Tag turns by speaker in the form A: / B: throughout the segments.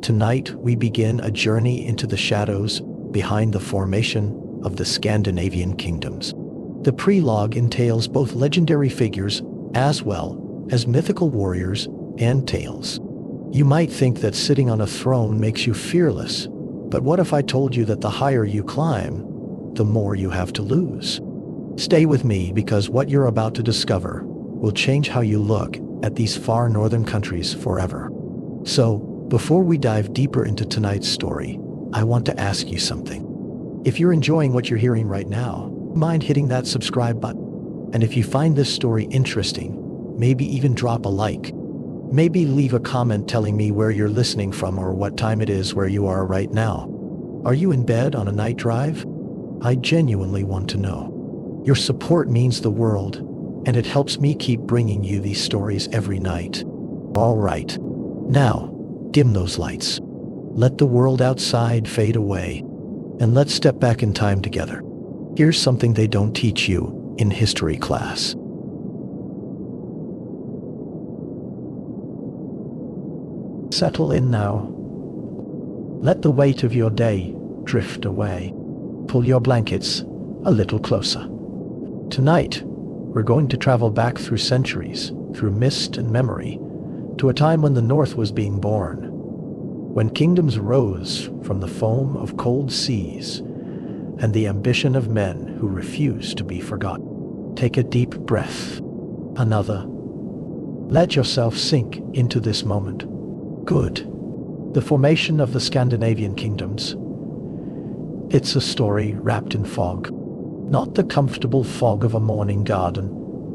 A: Tonight, we begin a journey into the shadows behind the formation of the Scandinavian kingdoms. The prologue entails both legendary figures as well as mythical warriors and tales. You might think that sitting on a throne makes you fearless, but what if I told you that the higher you climb, the more you have to lose? Stay with me, because what you're about to discover will change how you look at these far northern countries forever. So, before we dive deeper into tonight's story, I want to ask you something. If you're enjoying what you're hearing right now, mind hitting that subscribe button. And if you find this story interesting, maybe even drop a like. Maybe leave a comment telling me where you're listening from or what time it is where you are right now. Are you in bed on a night drive? I genuinely want to know. Your support means the world, and it helps me keep bringing you these stories every night. All right, now, dim those lights. Let the world outside fade away, and let's step back in time together. Here's something they don't teach you in history class. Settle in now. Let the weight of your day drift away. Pull your blankets a little closer. Tonight, we're going to travel back through centuries, through mist and memory, to a time when the North was being born, when kingdoms rose from the foam of cold seas and the ambition of men who refused to be forgotten. Take a deep breath. Another. Let yourself sink into this moment. Good. The formation of the Scandinavian kingdoms. It's a story wrapped in fog. Not the comfortable fog of a morning garden,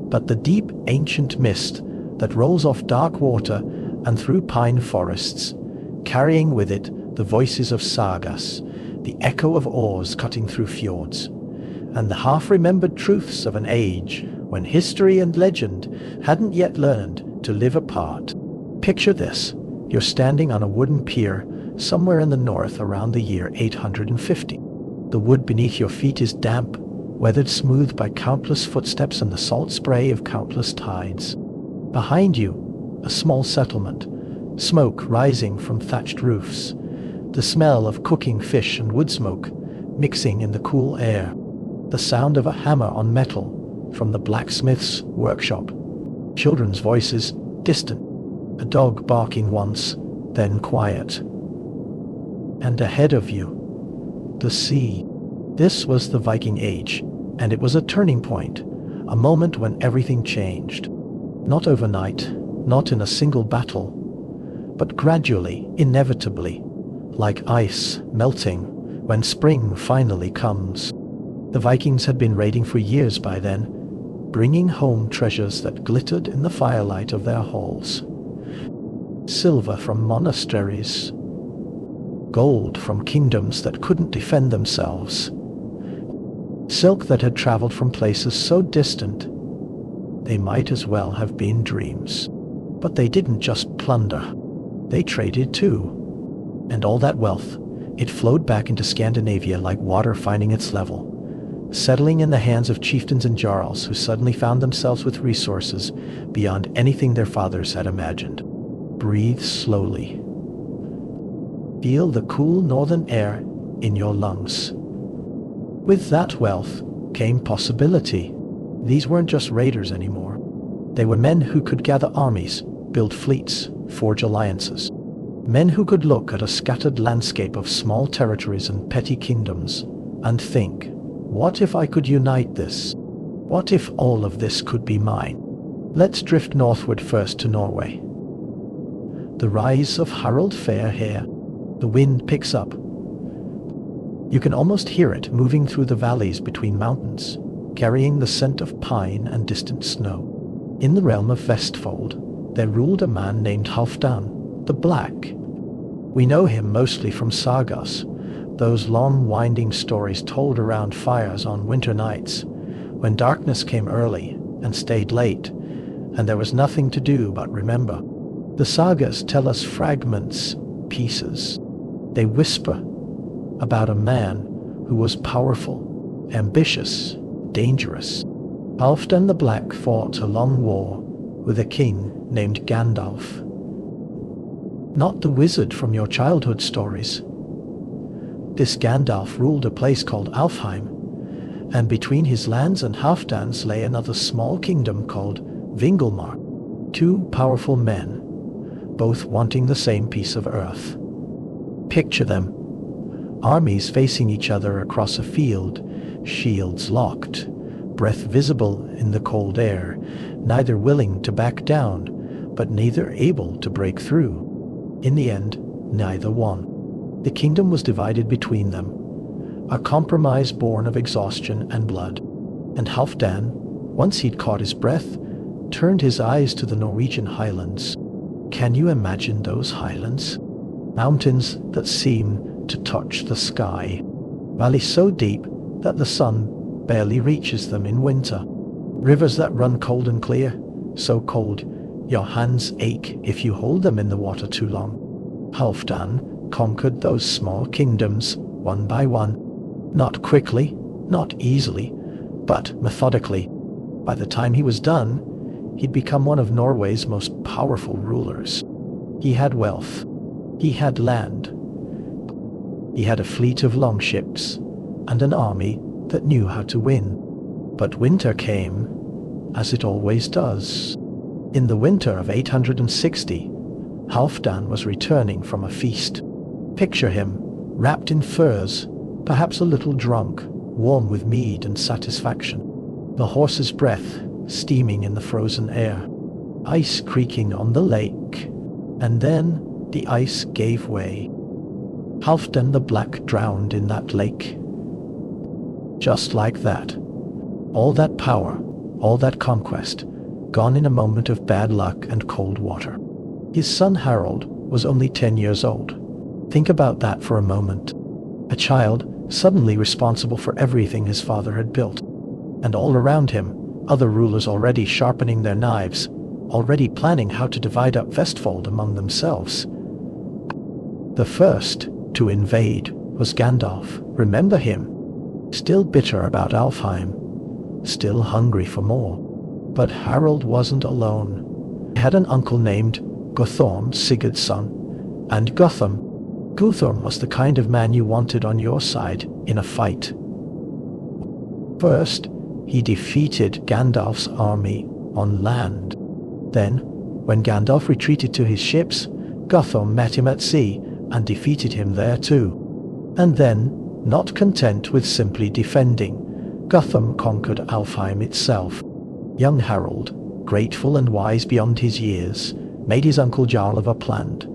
A: but the deep ancient mist that rolls off dark water and through pine forests, carrying with it the voices of sagas, the echo of oars cutting through fjords, and the half-remembered truths of an age when history and legend hadn't yet learned to live apart. Picture this. You're standing on a wooden pier somewhere in the north around the year 850. The wood beneath your feet is damp, weathered smooth by countless footsteps and the salt spray of countless tides. Behind you, a small settlement, smoke rising from thatched roofs, the smell of cooking fish and wood smoke mixing in the cool air, the sound of a hammer on metal from the blacksmith's workshop, children's voices distant, a dog barking once, then quiet. And ahead of you, the sea. This was the Viking Age, and it was a turning point, a moment when everything changed. Not overnight, not in a single battle, but gradually, inevitably, like ice melting when spring finally comes. The Vikings had been raiding for years by then, bringing home treasures that glittered in the firelight of their halls. Silver from monasteries, gold from kingdoms that couldn't defend themselves, silk that had traveled from places so distant they might as well have been dreams. But they didn't just plunder, they traded too. And all that wealth, it flowed back into Scandinavia like water finding its level, settling in the hands of chieftains and jarls who suddenly found themselves with resources beyond anything their fathers had imagined. Breathe slowly. Feel the cool northern air in your lungs. With that wealth came possibility. These weren't just raiders anymore. They were men who could gather armies, build fleets, forge alliances. Men who could look at a scattered landscape of small territories and petty kingdoms and think, what if I could unite this? What if all of this could be mine? Let's drift northward first to Norway. The rise of Harald Fairhair. The wind picks up. You can almost hear it moving through the valleys between mountains, carrying the scent of pine and distant snow. In the realm of Vestfold, there ruled a man named Halfdan, the Black. We know him mostly from sagas, those long winding stories told around fires on winter nights, when darkness came early and stayed late, and there was nothing to do but remember. The sagas tell us fragments, pieces. They whisper about a man who was powerful, ambitious, dangerous. Halfdan the Black fought a long war with a king named Gandalf. not the wizard from your childhood stories. This Gandalf ruled a place called Alfheim, and between his lands and Halfdan's lay another small kingdom called Vingelmark. Two powerful men, both wanting the same piece of earth. Picture them. Armies facing each other across a field, shields locked, breath visible in the cold air, neither willing to back down, but neither able to break through. In the end, neither won. The kingdom was divided between them, a compromise born of exhaustion and blood. And Halfdan, once he'd caught his breath, turned his eyes to the Norwegian highlands. Can you imagine those highlands? Mountains that seem to touch the sky. Valleys so deep that the sun barely reaches them in winter. Rivers that run cold and clear, so cold your hands ache if you hold them in the water too long. Halfdan conquered those small kingdoms one by one. Not quickly, not easily, but methodically. By the time he was done, he'd become one of Norway's most powerful rulers. He had wealth. He had land. He had a fleet of longships and an army that knew how to win. But winter came, as it always does. In the winter of 860, Halfdan was returning from a feast. Picture him, wrapped in furs, perhaps a little drunk, warm with mead and satisfaction. The horse's breath steaming in the frozen air, ice creaking on the lake, and then the ice gave way. Halfdan the Black drowned in that lake. Just like that. All that power, all that conquest, gone in a moment of bad luck and cold water. His son Harald was only 10 years old. Think about that for a moment. A child suddenly responsible for everything his father had built. And all around him, other rulers already sharpening their knives, already planning how to divide up Vestfold among themselves. The first to invade was Gandalf. Remember him? Still bitter about Alfheim, still hungry for more. But Harald wasn't alone. He had an uncle named Guthorm, Sigurd's son, and Guthrum. Guthorm was the kind of man you wanted on your side in a fight. First, he defeated Gandalf's army on land. Then, when Gandalf retreated to his ships, Guthorm met him at sea and defeated him there too. And then, not content with simply defending, Guthrum conquered Alfheim itself. Young Harald, grateful and wise beyond his years, made his uncle Jarl of Uppland,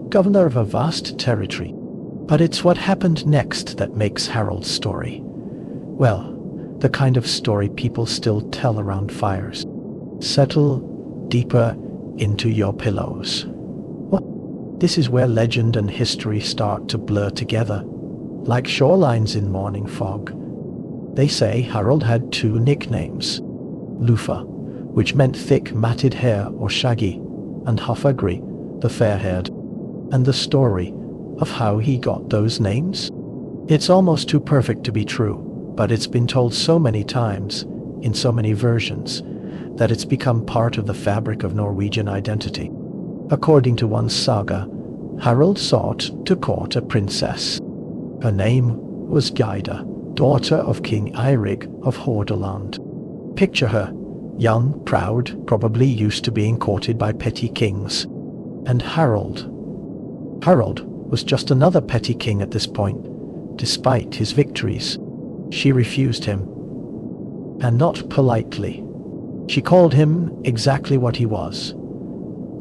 A: governor of a vast territory. But it's what happened next that makes Harald's story, well, the kind of story people still tell around fires. Settle deeper into your pillows. What? This is where legend and history start to blur together, like shorelines in morning fog. They say Harald had two nicknames, Lufa, which meant thick matted hair or shaggy, and Hafagri, the fair-haired. And the story of how he got those names? It's almost too perfect to be true, but it's been told so many times, in so many versions, that it's become part of the fabric of Norwegian identity. According to one saga, Harald sought to court a princess. Her name was Gyda, daughter of King Eirik of Hordaland. Picture her, young, proud, probably used to being courted by petty kings. And Harald was just another petty king at this point. Despite his victories, she refused him. And not politely. She called him exactly what he was.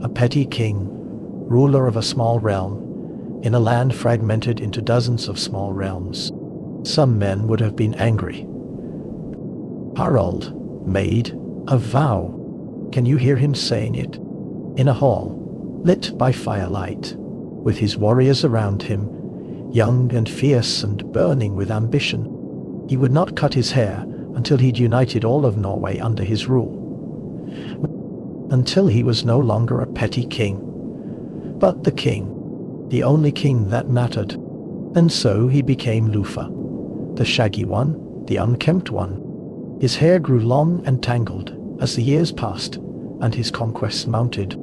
A: A petty king, ruler of a small realm, in a land fragmented into dozens of small realms. Some men would have been angry. Harald made a vow. Can you hear him saying it? In a hall, lit by firelight, with his warriors around him, young and fierce and burning with ambition. He would not cut his hair until he'd united all of Norway under his rule. Until he was no longer a petty king, but the king, the only king that mattered. And so he became Lufa, the shaggy one, the unkempt one. His hair grew long and tangled as the years passed, and his conquests mounted.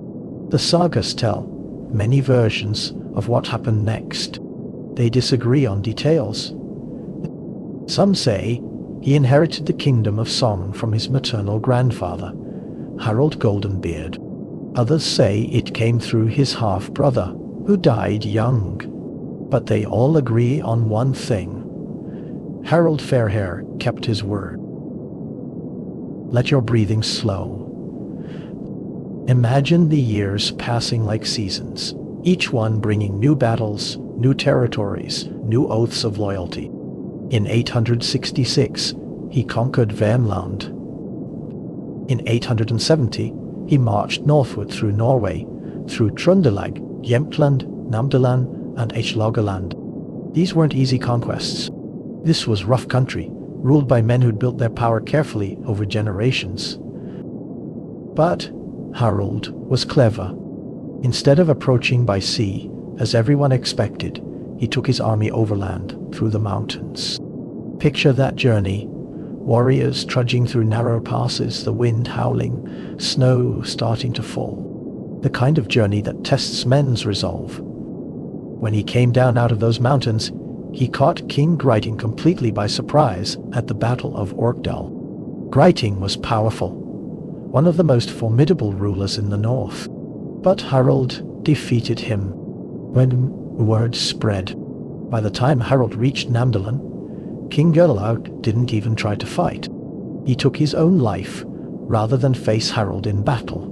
A: The sagas tell many versions of what happened next. They disagree on details. Some say he inherited the kingdom of Sogn from his maternal grandfather, Harald Goldenbeard. Others say it came through his half-brother, who died young. But they all agree on one thing. Harald Fairhair kept his word. Let your breathing slow. Imagine the years passing like seasons, each one bringing new battles, new territories, new oaths of loyalty. In 866, he conquered Värmland. In 870, he marched northward through Norway, through Trøndelag, Jämtland, Namdalen, and Epilog. These weren't easy conquests. This was rough country, ruled by men who'd built their power carefully over generations. But Harald was clever. Instead of approaching by sea, as everyone expected, he took his army overland through the mountains. Picture that journey. Warriors trudging through narrow passes, the wind howling, snow starting to fall. The kind of journey that tests men's resolve. When he came down out of those mountains, he caught King Gryting completely by surprise at the Battle of Orkdal. Gryting was powerful, one of the most formidable rulers in the north. But Harald defeated him. When word spread, by the time Harald reached Namdalen, King Olaf didn't even try to fight. He took his own life rather than face Harald in battle.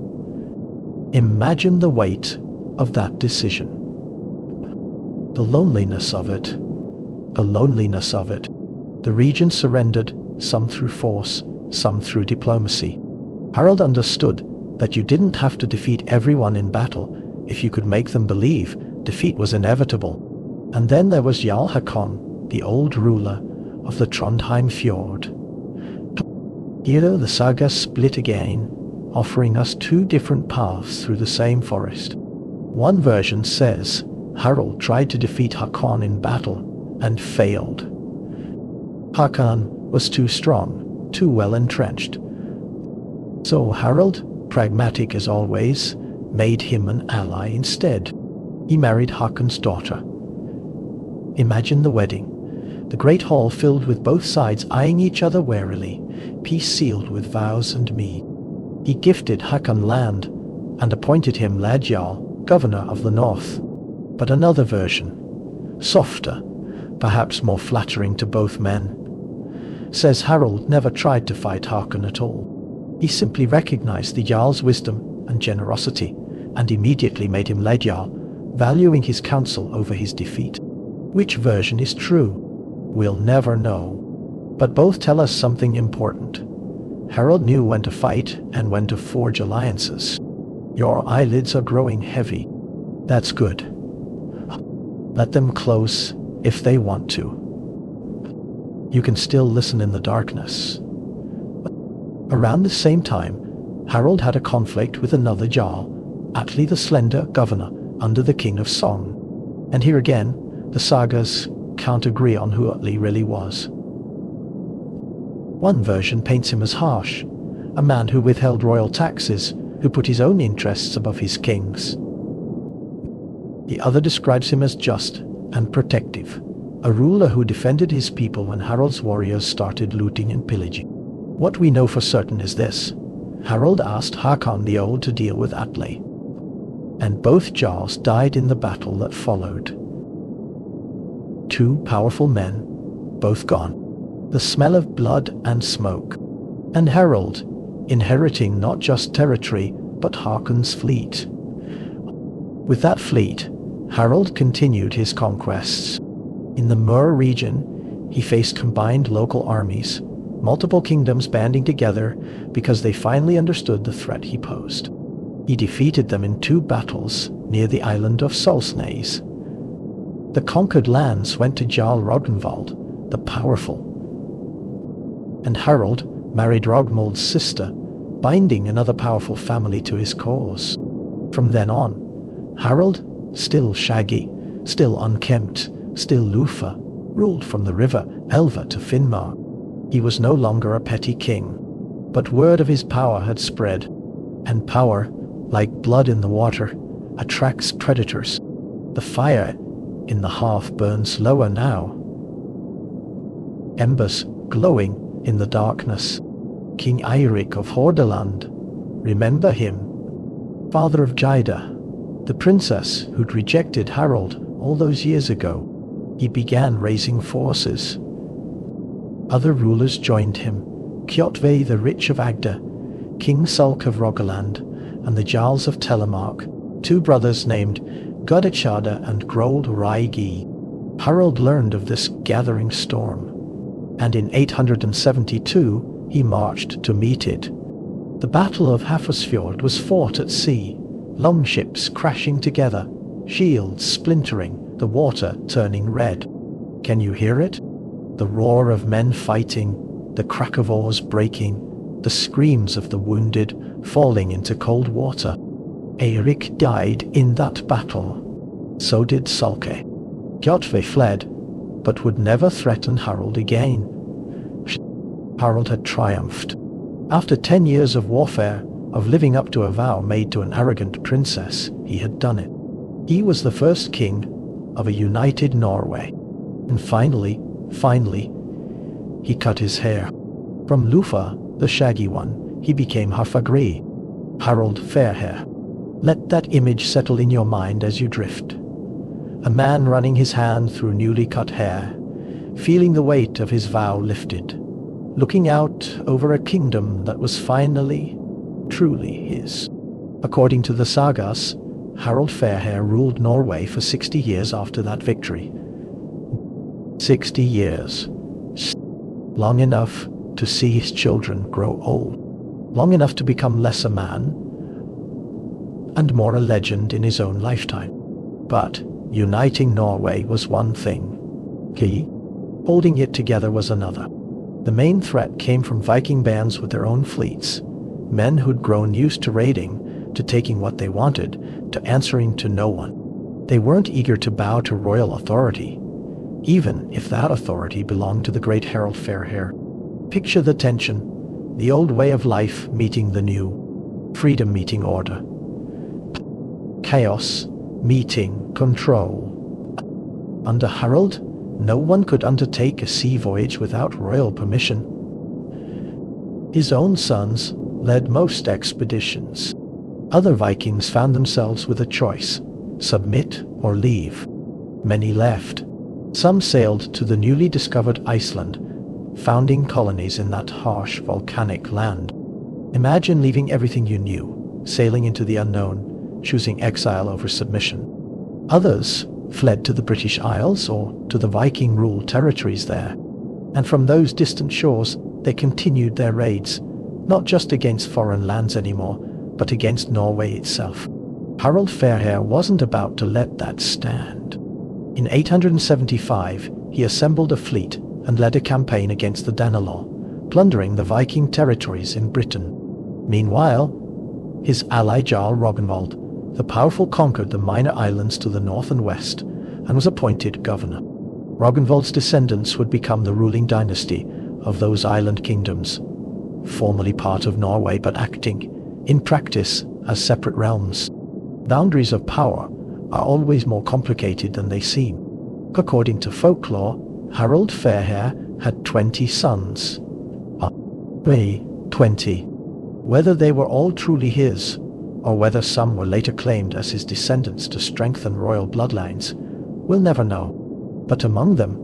A: Imagine the weight of that decision. The loneliness of it. The region surrendered, some through force, some through diplomacy. Harald understood that you didn't have to defeat everyone in battle if you could make them believe defeat was inevitable. And then there was Jarl Hakon, the old ruler of the Trondheim fjord. Here the saga split again, offering us two different paths through the same forest. One version says Harald tried to defeat Hakon in battle and failed. Hakon was too strong, too well entrenched. So Harald, pragmatic as always, made him an ally instead. He married Hakon's daughter. Imagine the wedding. The great hall filled with both sides eyeing each other warily, peace sealed with vows and mead. He gifted Hakon land and appointed him Ladjarl, governor of the north. But another version, softer, perhaps more flattering to both men, says Harald never tried to fight Hakon at all. He simply recognized the Jarl's wisdom and generosity and immediately made him Ladjarl, valuing his counsel over his defeat. Which version is true? We'll never know. But both tell us something important. Harald knew when to fight and when to forge alliances. Your eyelids are growing heavy. That's good. Let them close if they want to. You can still listen in the darkness. Around the same time, Harald had a conflict with another Jarl, Atli the Slender, governor under the King of Sogn. And here again, the sagas can't agree on who Atli really was. One version paints him as harsh, a man who withheld royal taxes, who put his own interests above his king's. The other describes him as just and protective, a ruler who defended his people when Harald's warriors started looting and pillaging. What we know for certain is this. Harald asked Hakon the Old to deal with Atli, and both Jarls died in the battle that followed. Two powerful men, both gone. The smell of blood and smoke. And Harald, inheriting not just territory, but Hakon's fleet. With that fleet, Harald continued his conquests. In the Mur region, he faced combined local armies, multiple kingdoms banding together because they finally understood the threat he posed. He defeated them in 2 battles near the island of Solsnes. The conquered lands went to Jarl Rognvald, the powerful. And Harald married Rogmuld's sister, binding another powerful family to his cause. From then on, Harald, still shaggy, still unkempt, still Lufa, ruled from the river Elva to Finnmark. He was no longer a petty king, but word of his power had spread, and power, like blood in the water, attracts predators. The fire in the hearth burns lower now, embers glowing in the darkness. King Eirik of Hordaland, remember him? Father of Gyda, the princess who'd rejected Harald all those years ago. He began raising forces. Other rulers joined him: Kjotve the Rich of Agder, King Sulk of Rogaland, and the Jarls of Telemark, two brothers named Godechada and Grold Raigi. Harald learned of this gathering storm, and in 872 he marched to meet it. The Battle of Hafrsfjord was fought at sea, longships crashing together, shields splintering, the water turning red. Can you hear it? The roar of men fighting, the crack of oars breaking, the screams of the wounded falling into cold water. Eirik died in that battle. So did Sulke. Kjotve fled, but would never threaten Harald again. Harald had triumphed. After 10 years of warfare, of living up to a vow made to an arrogant princess, he had done it. He was the first king of a united Norway. And finally, he cut his hair. From Lufa, the shaggy one, he became Hafagri, Harald Fairhair. Let that image settle in your mind as you drift. A man running his hand through newly cut hair, feeling the weight of his vow lifted, looking out over a kingdom that was finally, truly his. According to the sagas, Harald Fairhair ruled Norway for 60 years after that victory. 60 years. Long enough to see his children grow old. Long enough to become less a man and more a legend in his own lifetime. But uniting Norway was one thing. Holding it together was another. The main threat came from Viking bands with their own fleets, men who'd grown used to raiding, to taking what they wanted, to answering to no one. They weren't eager to bow to royal authority, even if that authority belonged to the great Harald Fairhair. Picture the tension, the old way of life meeting the new, freedom meeting order, chaos meeting control. Under Harald, no one could undertake a sea voyage without royal permission. His own sons led most expeditions. Other Vikings found themselves with a choice: submit or leave. Many left. Some sailed to the newly discovered Iceland, founding colonies in that harsh volcanic land. Imagine leaving everything you knew, sailing into the unknown, choosing exile over submission. Others fled to the British Isles or to the Viking-ruled territories there, and from those distant shores they continued their raids, not just against foreign lands anymore, but against Norway itself. Harald Fairhair wasn't about to let that stand. In 875, he assembled a fleet and led a campaign against the Danelaw, plundering the Viking territories in Britain. Meanwhile, his ally Jarl Rognvald, the powerful, conquered the minor islands to the north and west and was appointed governor. Rognvald's descendants would become the ruling dynasty of those island kingdoms, formerly part of Norway but acting, in practice, as separate realms. Boundaries of power are always more complicated than they seem. According to folklore, Harald Fairhair had 20 sons. 20. Whether they were all truly his, or whether some were later claimed as his descendants to strengthen royal bloodlines, we'll never know. But among them,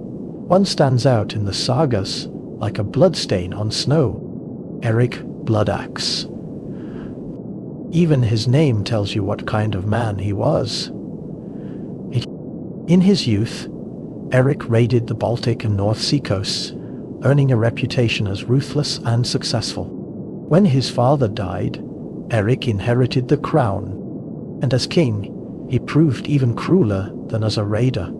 A: one stands out in the sagas like a bloodstain on snow: Eric Bloodaxe. Even his name tells you what kind of man he was. In his youth, Eric raided the Baltic and North Sea coasts, earning a reputation as ruthless and successful. When his father died, Eric inherited the crown, and as king, he proved even crueler than as a raider.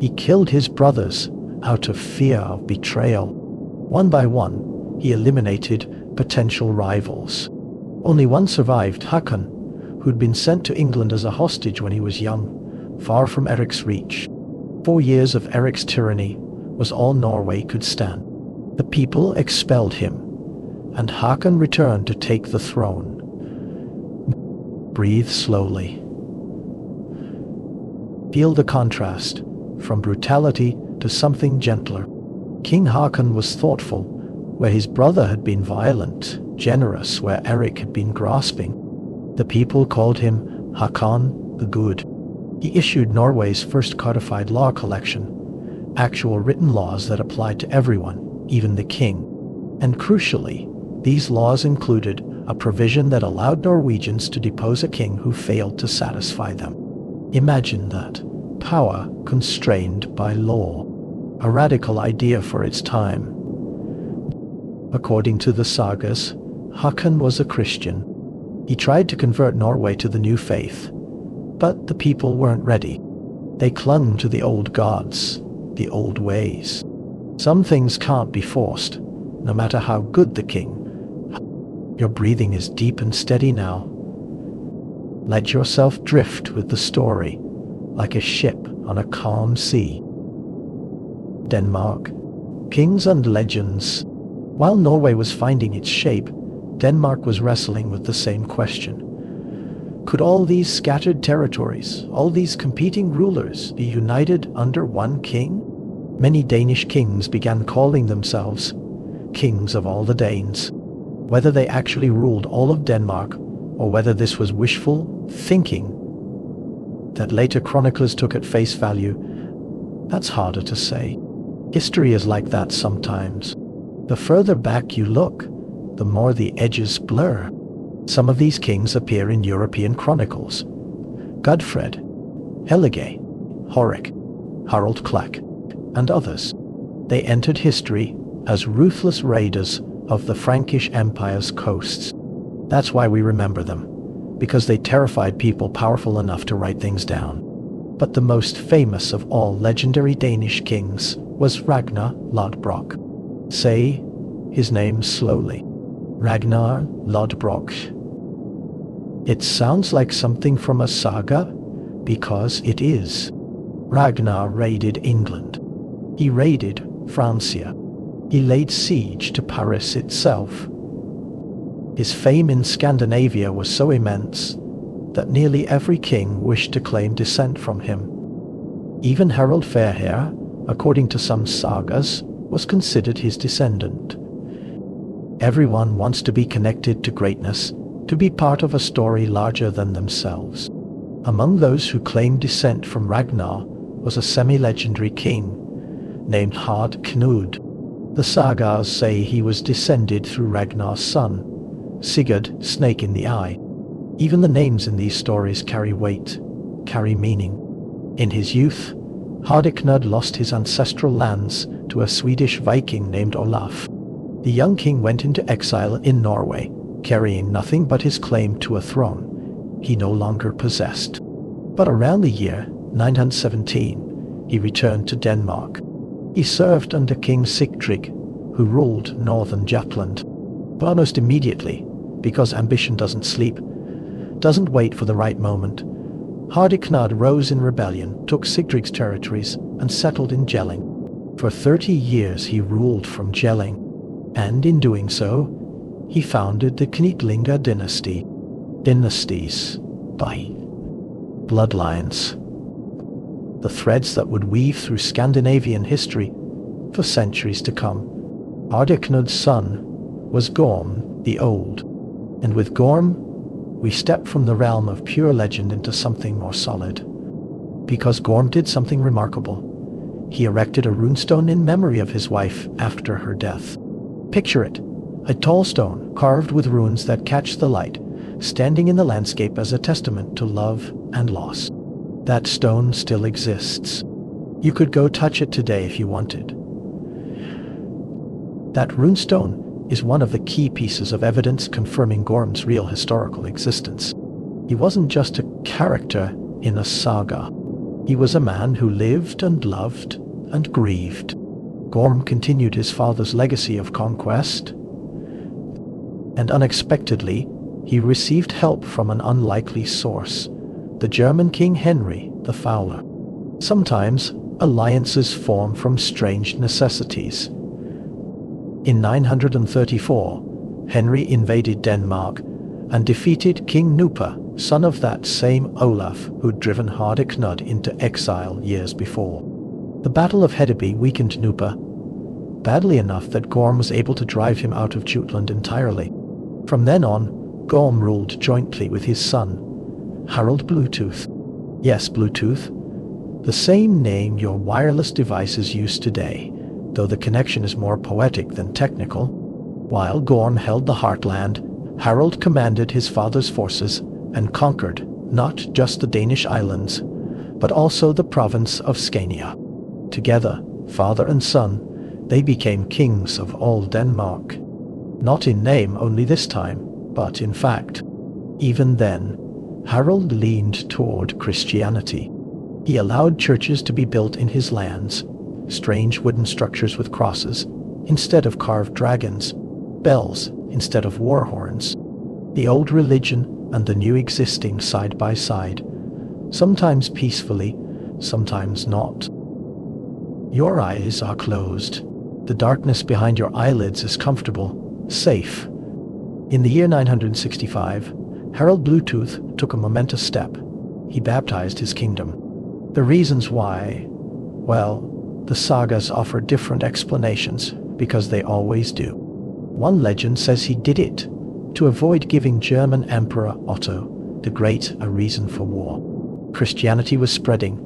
A: He killed his brothers out of fear of betrayal. One by one, he eliminated potential rivals. Only one survived, Hakon, who'd been sent to England as a hostage when he was young, far from Eric's reach. 4 years of Eric's tyranny was all Norway could stand. The people expelled him, and Hakon returned to take the throne. Breathe slowly. Feel the contrast, from brutality to something gentler. King Haakon was thoughtful, where his brother had been violent, generous, where Eric had been grasping. The people called him Haakon the Good. He issued Norway's first codified law collection, actual written laws that applied to everyone, even the king. And crucially, these laws included a provision that allowed Norwegians to depose a king who failed to satisfy them. Imagine that. Power constrained by law. A radical idea for its time. According to the sagas, Haakon was a Christian. He tried to convert Norway to the new faith, but the people weren't ready. They clung to the old gods, the old ways. Some things can't be forced, no matter how good the king. Your breathing is deep and steady now. Let yourself drift with the story, like a ship on a calm sea. Denmark. Kings and legends. While Norway was finding its shape, Denmark was wrestling with the same question. Could all these scattered territories, all these competing rulers, be united under one king? Many Danish kings began calling themselves kings of all the Danes. Whether they actually ruled all of Denmark, or whether this was wishful thinking that later chroniclers took at face value, that's harder to say. History is like that sometimes. The further back you look, the more the edges blur. Some of these kings appear in European chronicles. Godfred, Helge, Horik, Harald Klak, and others. They entered history as ruthless raiders of the Frankish Empire's coasts. That's why we remember them, because they terrified people powerful enough to write things down. But the most famous of all legendary Danish kings was Ragnar Lodbrok. Say his name slowly. Ragnar Lodbrok. It sounds like something from a saga, because it is. Ragnar raided England. He raided Francia. He laid siege to Paris itself. His fame in Scandinavia was so immense that nearly every king wished to claim descent from him. Even Harald Fairhair, according to some sagas, was considered his descendant. Everyone wants to be connected to greatness, to be part of a story larger than themselves. Among those who claimed descent from Ragnar was a semi-legendary king named Canut. The sagas say he was descended through Ragnar's son, Sigurd, Snake in the Eye. Even the names in these stories carry weight, carry meaning. In his youth, Harald lost his ancestral lands to a Swedish Viking named Olaf. The young king went into exile in Norway, carrying nothing but his claim to a throne he no longer possessed. But around the year 917, he returned to Denmark. He served under King Sigtrygg, who ruled northern Jutland. But almost immediately, because ambition doesn't sleep, doesn't wait for the right moment, Harald rose in rebellion, took Sigtrygg's territories, and settled in Jelling. For 30 years he ruled from Jelling, and in doing so, he founded the Knitlinga dynasty. Dynasties by bloodlines. The threads that would weave through Scandinavian history for centuries to come. Harald's son was Gorm the Old, and with Gorm, we step from the realm of pure legend into something more solid. Because Gorm did something remarkable. He erected a runestone in memory of his wife after her death. Picture it, a tall stone carved with runes that catch the light, standing in the landscape as a testament to love and loss. That stone still exists. You could go touch it today if you wanted. That runestone is one of the key pieces of evidence confirming Gorm's real historical existence. He wasn't just a character in a saga. He was a man who lived and loved and grieved. Gorm continued his father's legacy of conquest, and unexpectedly, he received help from an unlikely source, the German King Henry the Fowler. Sometimes, alliances form from strange necessities. In 934, Henry invaded Denmark and defeated King Knupa son of that same Olaf who'd driven Hardrada into exile years before. The Battle of Hedeby weakened Knupa, badly enough that Gorm was able to drive him out of Jutland entirely. From then on, Gorm ruled jointly with his son, Harald Bluetooth. Yes, Bluetooth, the same name your wireless devices use today, though the connection is more poetic than technical. While Gorm held the Heartland, Harald commanded his father's forces and conquered not just the Danish islands, but also the province of Scania. Together, father and son, they became kings of all Denmark. Not in name only this time, but in fact. Even then, Harald leaned toward Christianity. He allowed churches to be built in his lands, strange wooden structures with crosses instead of carved dragons, bells instead of war horns. The old religion and the new existing side by side, sometimes peacefully, sometimes not. Your eyes are closed. The darkness behind your eyelids is comfortable, safe. In the year 965, Harald Bluetooth took a momentous step. He baptized his kingdom. The reasons why, well, the sagas offer different explanations, because they always do. One legend says he did it to avoid giving German Emperor Otto the Great a reason for war. Christianity was spreading,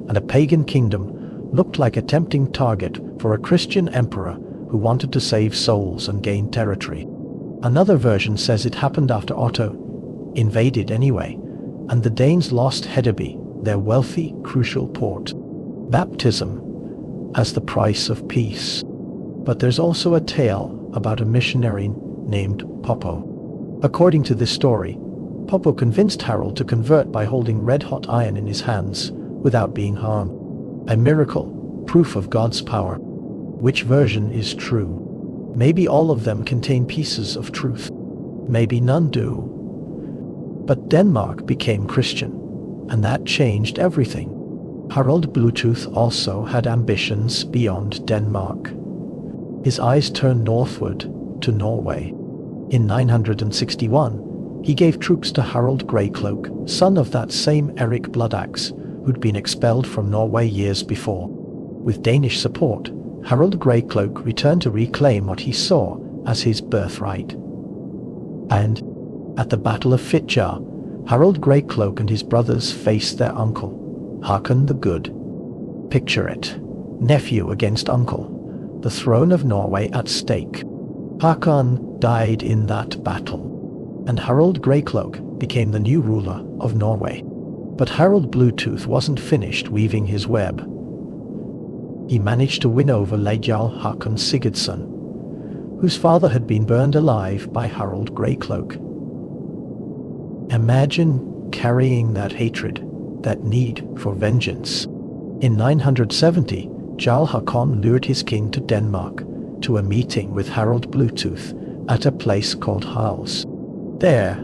A: and a pagan kingdom looked like a tempting target for a Christian emperor who wanted to save souls and gain territory. Another version says it happened after Otto invaded anyway, and the Danes lost Hedeby, their wealthy, crucial port. Baptism as the price of peace. But there's also a tale about a missionary named Poppo. According to this story, Poppo convinced Harald to convert by holding red-hot iron in his hands without being harmed. A miracle, proof of God's power. Which version is true? Maybe all of them contain pieces of truth. Maybe none do. But Denmark became Christian, and that changed everything. Harald Bluetooth also had ambitions beyond Denmark. His eyes turned northward to Norway. In 961, he gave troops to Harald Greycloak, son of that same Erik Bloodaxe, who'd been expelled from Norway years before. With Danish support, Harald Greycloak returned to reclaim what he saw as his birthright. And, at the Battle of Fitjar, Harald Greycloak and his brothers faced their uncle, Håkon the Good. Picture it, nephew against uncle, the throne of Norway at stake. Håkon died in that battle, and Harald Greycloak became the new ruler of Norway. But Harald Bluetooth wasn't finished weaving his web. He managed to win over Jarl Håkon Sigurdsson, whose father had been burned alive by Harald Greycloak. Imagine carrying that hatred, that need for vengeance. In 970, Jarl Håkon lured his king to Denmark to a meeting with Harald Bluetooth at a place called Hals. There,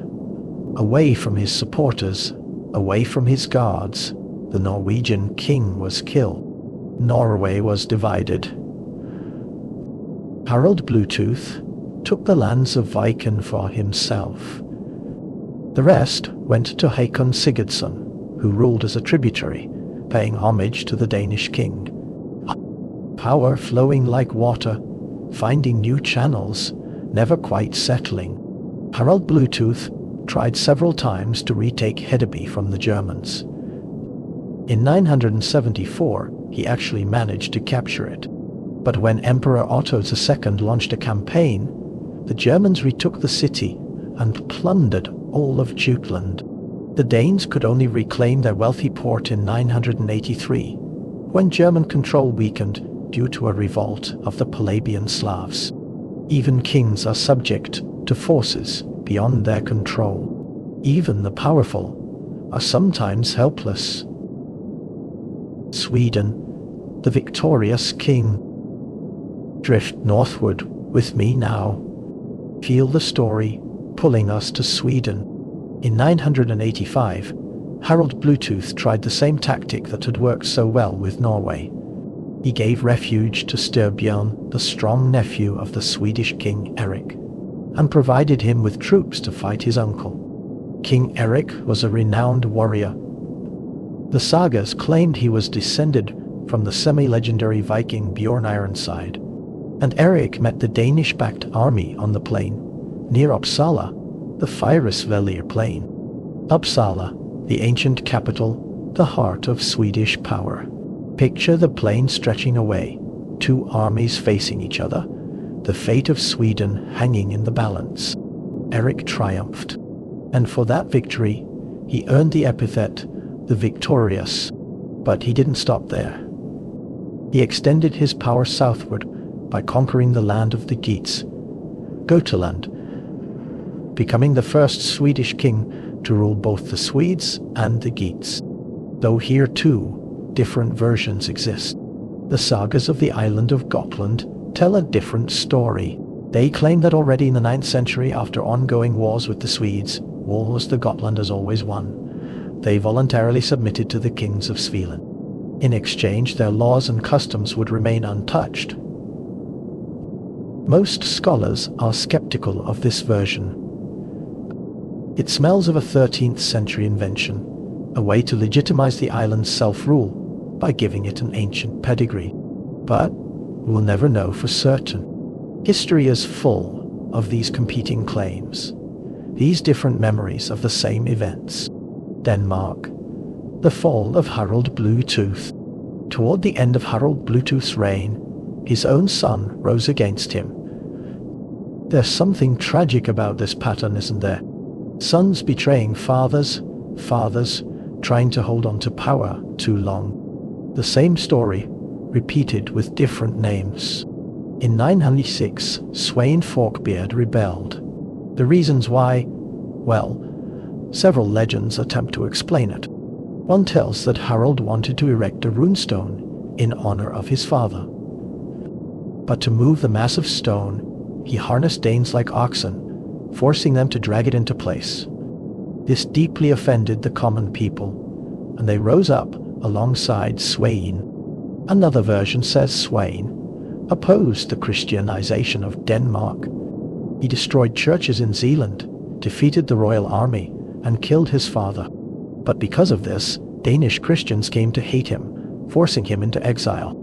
A: away from his supporters, away from his guards, the Norwegian king was killed. Norway was divided. Harald Bluetooth took the lands of Viking for himself. The rest went to Håkon Sigurdsson, who ruled as a tributary, paying homage to the Danish king. Power flowing like water, finding new channels, never quite settling. Harald Bluetooth tried several times to retake Hedeby from the Germans. In 974, he actually managed to capture it. But when Emperor Otto II launched a campaign, the Germans retook the city and plundered all of Jutland. The Danes could only reclaim their wealthy port in 983, when German control weakened due to a revolt of the Palabian Slavs. Even kings are subject to forces beyond their control. Even the powerful are sometimes helpless. Sweden, the victorious king. Drift northward with me now. Feel the story pulling us to Sweden. In 985, Harald Bluetooth tried the same tactic that had worked so well with Norway. He gave refuge to Styrbjörn, the strong nephew of the Swedish king Erik, and provided him with troops to fight his uncle. King Eric was a renowned warrior. The sagas claimed he was descended from the semi-legendary Viking Bjorn Ironside, and Eric met the Danish-backed army on the plain near Uppsala, the Fyrisvellir plain. Uppsala, the ancient capital, the heart of Swedish power. Picture the plain stretching away, two armies facing each other, the fate of Sweden hanging in the balance. Eric triumphed, and for that victory, he earned the epithet the Victorious. But he didn't stop there. He extended his power southward by conquering the land of the Geats, Götaland, becoming the first Swedish king to rule both the Swedes and the Geats. Though here too, different versions exist. The sagas of the island of Gotland tell a different story. They claim that already in the 9th century, after ongoing wars with the Swedes, wars the Gotlanders always won, they voluntarily submitted to the kings of Svealand. In exchange, their laws and customs would remain untouched. Most scholars are skeptical of this version. It smells of a 13th century invention, a way to legitimize the island's self-rule by giving it an ancient pedigree. But we'll never know for certain. History is full of these competing claims, these different memories of the same events. Denmark. The fall of Harald Bluetooth. Toward the end of Harald Bluetooth's reign, his own son rose against him. There's something tragic about this pattern, isn't there? Sons betraying fathers, fathers trying to hold on to power too long. The same story, repeated with different names. In 906, Sweyn Forkbeard rebelled. The reasons why, well, several legends attempt to explain it. One tells that Harald wanted to erect a runestone in honor of his father. But to move the massive stone, he harnessed Danes like oxen, forcing them to drag it into place. This deeply offended the common people, and they rose up alongside Sweyn. Another version says Sweyn opposed the Christianization of Denmark. He destroyed churches in Zealand, defeated the royal army, and killed his father. But because of this, Danish Christians came to hate him, forcing him into exile.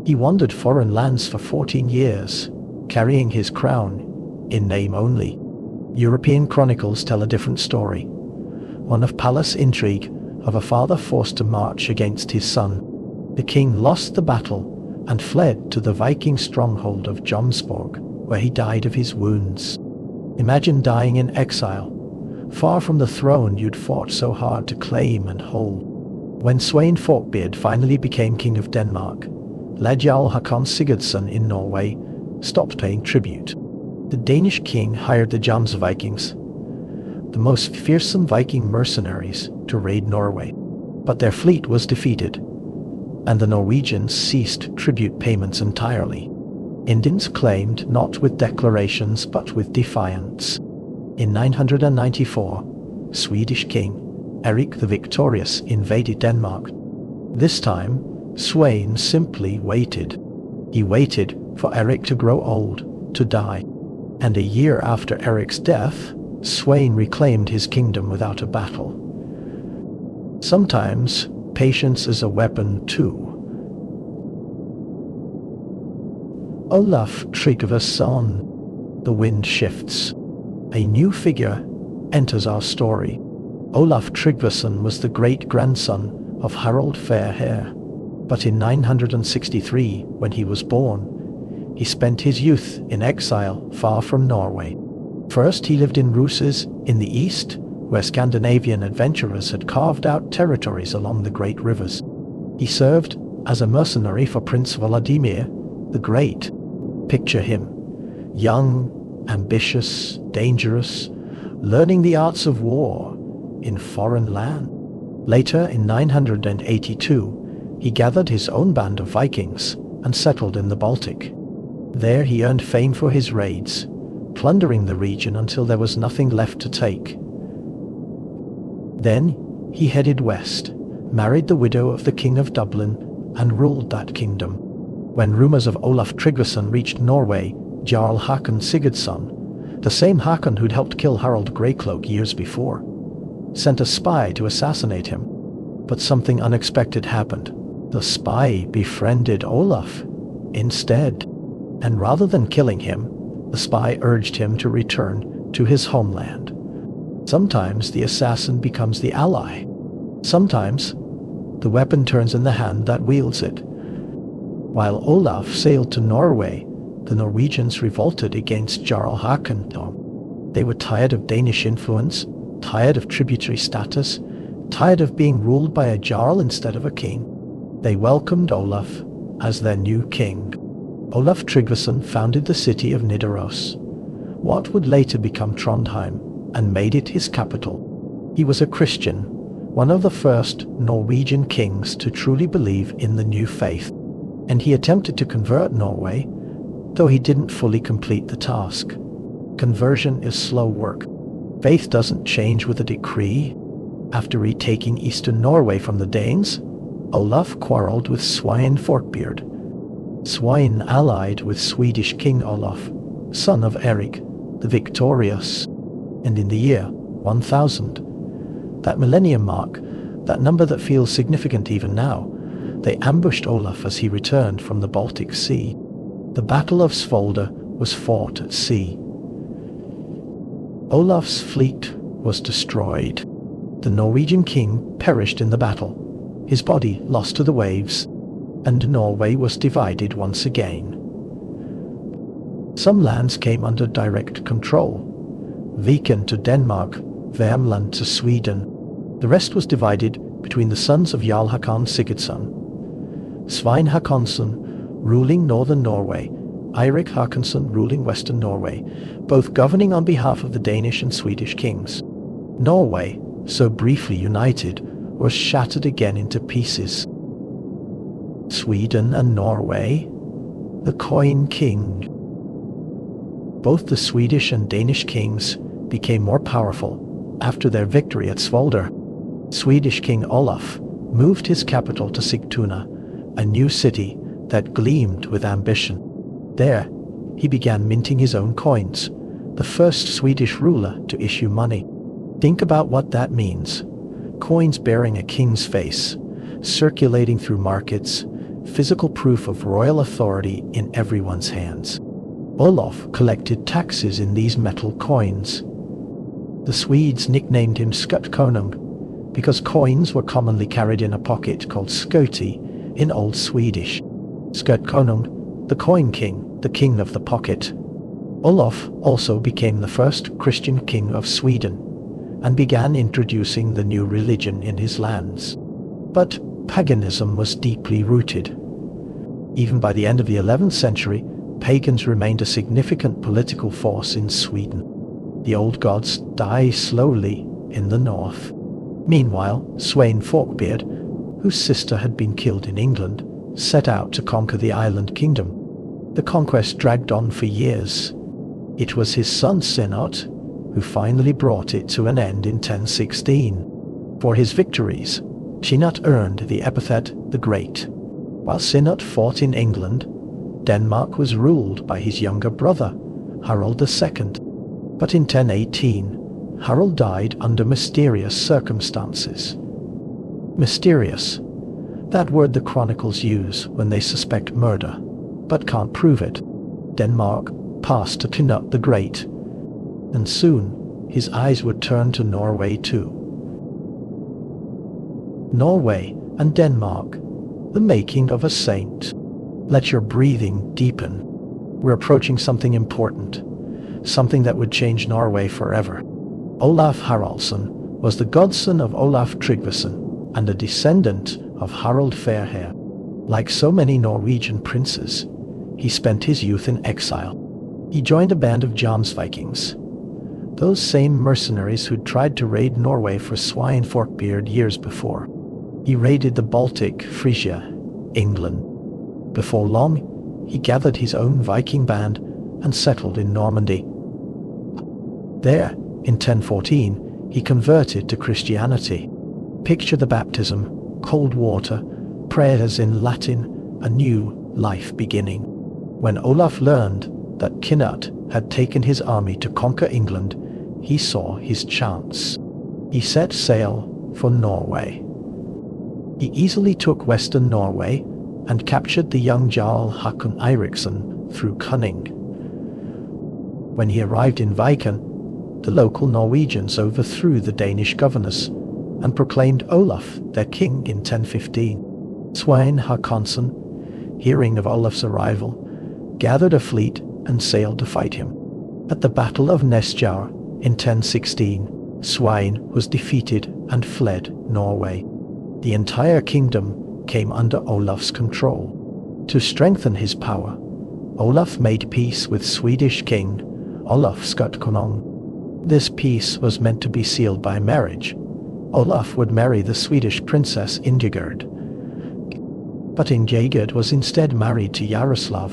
A: He wandered foreign lands for 14 years, carrying his crown in name only. European chronicles tell a different story, one of palace intrigue, of a father forced to march against his son. The king lost the battle and fled to the Viking stronghold of Jomsborg, where he died of his wounds. Imagine dying in exile, far from the throne you'd fought so hard to claim and hold. When Sweyn Forkbeard finally became king of Denmark, Jarl Håkon Sigurdsson in Norway stopped paying tribute. The Danish king hired the Jomsvikings, the most fearsome Viking mercenaries, to raid Norway. But their fleet was defeated, and the Norwegians ceased tribute payments entirely. Indians claimed not with declarations but with defiance. In 994, Swedish king Erik the Victorious invaded Denmark. This time, Sweyn simply waited. He waited for Erik to grow old, to die. And a year after Erik's death, Sweyn reclaimed his kingdom without a battle. Sometimes, patience is a weapon too. Olaf Tryggvesson. The wind shifts. A new figure enters our story. Olaf Tryggvesson was the great-grandson of Harald Fairhair, but in 963, when he was born, he spent his youth in exile far from Norway. First he lived in Ruses in the east, where Scandinavian adventurers had carved out territories along the great rivers. He served as a mercenary for Prince Vladimir the Great. Picture him, young, ambitious, dangerous, learning the arts of war in foreign land. Later, in 982, he gathered his own band of Vikings and settled in the Baltic. There he earned fame for his raids, plundering the region until there was nothing left to take. Then he headed west, married the widow of the King of Dublin, and ruled that kingdom. When rumors of Olaf Tryggvesson reached Norway, Jarl Håkon Sigurdsson, the same Håkon who'd helped kill Harald Greycloak years before, sent a spy to assassinate him. But something unexpected happened. The spy befriended Olaf instead, and rather than killing him, the spy urged him to return to his homeland. Sometimes the assassin becomes the ally. Sometimes the weapon turns in the hand that wields it. While Olaf sailed to Norway, the Norwegians revolted against Jarl Haakon. They were tired of Danish influence, tired of tributary status, tired of being ruled by a jarl instead of a king. They welcomed Olaf as their new king. Olaf Tryggvesson founded the city of Nidaros, what would later become Trondheim, and made it his capital. He was a Christian, one of the first Norwegian kings to truly believe in the new faith, and he attempted to convert Norway, though he didn't fully complete the task. Conversion is slow work. Faith doesn't change with a decree. After retaking eastern Norway from the Danes, Olaf quarreled with Svein Forkbeard. Svein allied with Swedish King Olaf, son of Erik the Victorious, and in the year 1000, that millennium mark, that number that feels significant even now, they ambushed Olaf as he returned from the Baltic Sea. The Battle of Svolder was fought at sea. Olaf's fleet was destroyed. The Norwegian king perished in the battle, his body lost to the waves, and Norway was divided once again. Some lands came under direct control. Viken to Denmark, Värmland to Sweden. The rest was divided between the sons of Jarl Hakon Sigurdsson, Svein Hakonsson ruling northern Norway, Eirik Hakonsson ruling western Norway, both governing on behalf of the Danish and Swedish kings. Norway, so briefly united, was shattered again into pieces. Sweden and Norway, the coin king. Both the Swedish and Danish kings became more powerful after their victory at Svolder. Swedish King Olaf moved his capital to Sigtuna, a new city that gleamed with ambition. There, he began minting his own coins, the first Swedish ruler to issue money. Think about what that means. Coins bearing a king's face, circulating through markets, physical proof of royal authority in everyone's hands. Olaf collected taxes in these metal coins. The Swedes nicknamed him Skötekonung because coins were commonly carried in a pocket called sköti in Old Swedish. Skötekonung, the coin king, the king of the pocket. Olaf also became the first Christian king of Sweden and began introducing the new religion in his lands. But paganism was deeply rooted. Even by the end of the 11th century, pagans remained a significant political force in Sweden. The old gods die slowly in the north. Meanwhile, Svein Forkbeard, whose sister had been killed in England, set out to conquer the island kingdom. The conquest dragged on for years. It was his son Canut who finally brought it to an end in 1016. For his victories, Canut earned the epithet the Great. While Canut fought in England, Denmark was ruled by his younger brother, Harald II. But in 1018, Harald died under mysterious circumstances. Mysterious, that word the chronicles use when they suspect murder, but can't prove it. Denmark passed to Canut the Great, and soon his eyes would turn to Norway too. Norway and Denmark, the making of a saint. Let your breathing deepen. We're approaching something important, something that would change Norway forever. Olaf Haraldsson was the godson of Olaf Tryggvesson and a descendant of Harald Fairhair. Like so many Norwegian princes, he spent his youth in exile. He joined a band of Vikings, those same mercenaries who'd tried to raid Norway for Svein Forkbeard years before. He raided the Baltic, Frisia, England. Before long, he gathered his own Viking band and settled in Normandy. There, in 1014, he converted to Christianity. Picture the baptism, cold water, prayers in Latin, a new life beginning. When Olaf learned that Canut had taken his army to conquer England, he saw his chance. He set sail for Norway. He easily took western Norway and captured the young Jarl Hakon Eiriksson through cunning. When he arrived in Viken, the local Norwegians overthrew the Danish governors and proclaimed Olaf their king in 1015. Svein Håkonsson, hearing of Olaf's arrival, gathered a fleet and sailed to fight him. At the Battle of Nesjar in 1016, Svein was defeated and fled Norway. The entire kingdom came under Olaf's control. To strengthen his power, Olaf made peace with Swedish king Olof Skötekonung. This peace was meant to be sealed by marriage. Olaf would marry the Swedish princess Ingigerd. But Ingigerd was instead married to Yaroslav,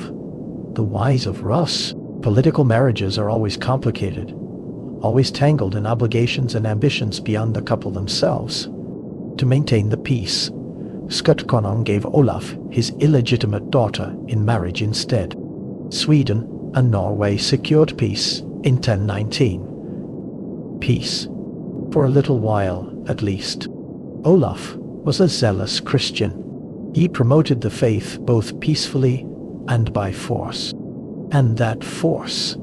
A: the Wise of Rus. Political marriages are always complicated, always tangled in obligations and ambitions beyond the couple themselves. To maintain the peace, Skötekonung gave Olaf his illegitimate daughter in marriage instead. Sweden and Norway secured peace in 1019. Peace. For a little while, at least. Olaf was a zealous Christian. He promoted the faith both peacefully and by force. And that force,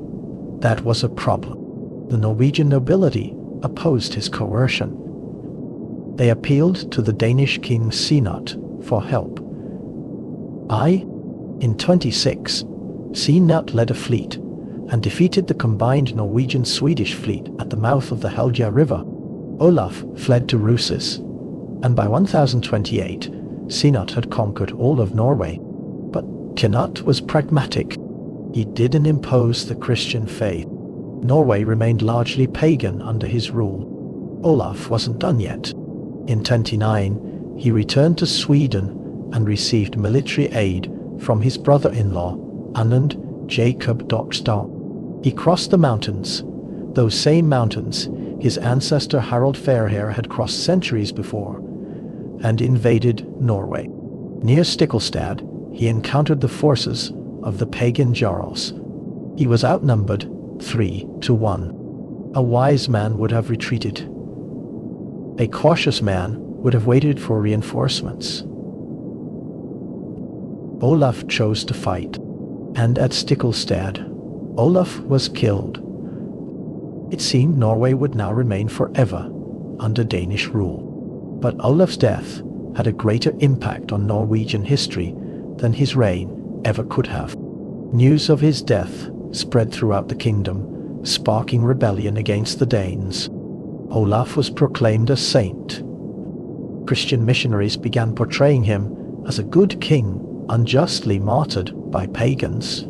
A: that was a problem. The Norwegian nobility opposed his coercion. They appealed to the Danish king Canut for help. In 26, Canut led a fleet and defeated the combined Norwegian-Swedish fleet at the mouth of the Helge River. Olaf fled to Rusis, and by 1028, Canut had conquered all of Norway. But Canut was pragmatic. He didn't impose the Christian faith. Norway remained largely pagan under his rule. Olaf wasn't done yet. In 1029, he returned to Sweden and received military aid from his brother-in-law, Anund Jacob Dokstad. He crossed the mountains, those same mountains his ancestor Harald Fairhair had crossed centuries before, and invaded Norway. Near Stiklestad, he encountered the forces of the pagan Jarls. He was outnumbered 3-1. A wise man would have retreated. A cautious man would have waited for reinforcements. Olaf chose to fight, and at Stiklestad, Olaf was killed. It seemed Norway would now remain forever under Danish rule. But Olaf's death had a greater impact on Norwegian history than his reign ever could have. News of his death spread throughout the kingdom, sparking rebellion against the Danes. Olaf was proclaimed a saint. Christian missionaries began portraying him as a good king, unjustly martyred by pagans.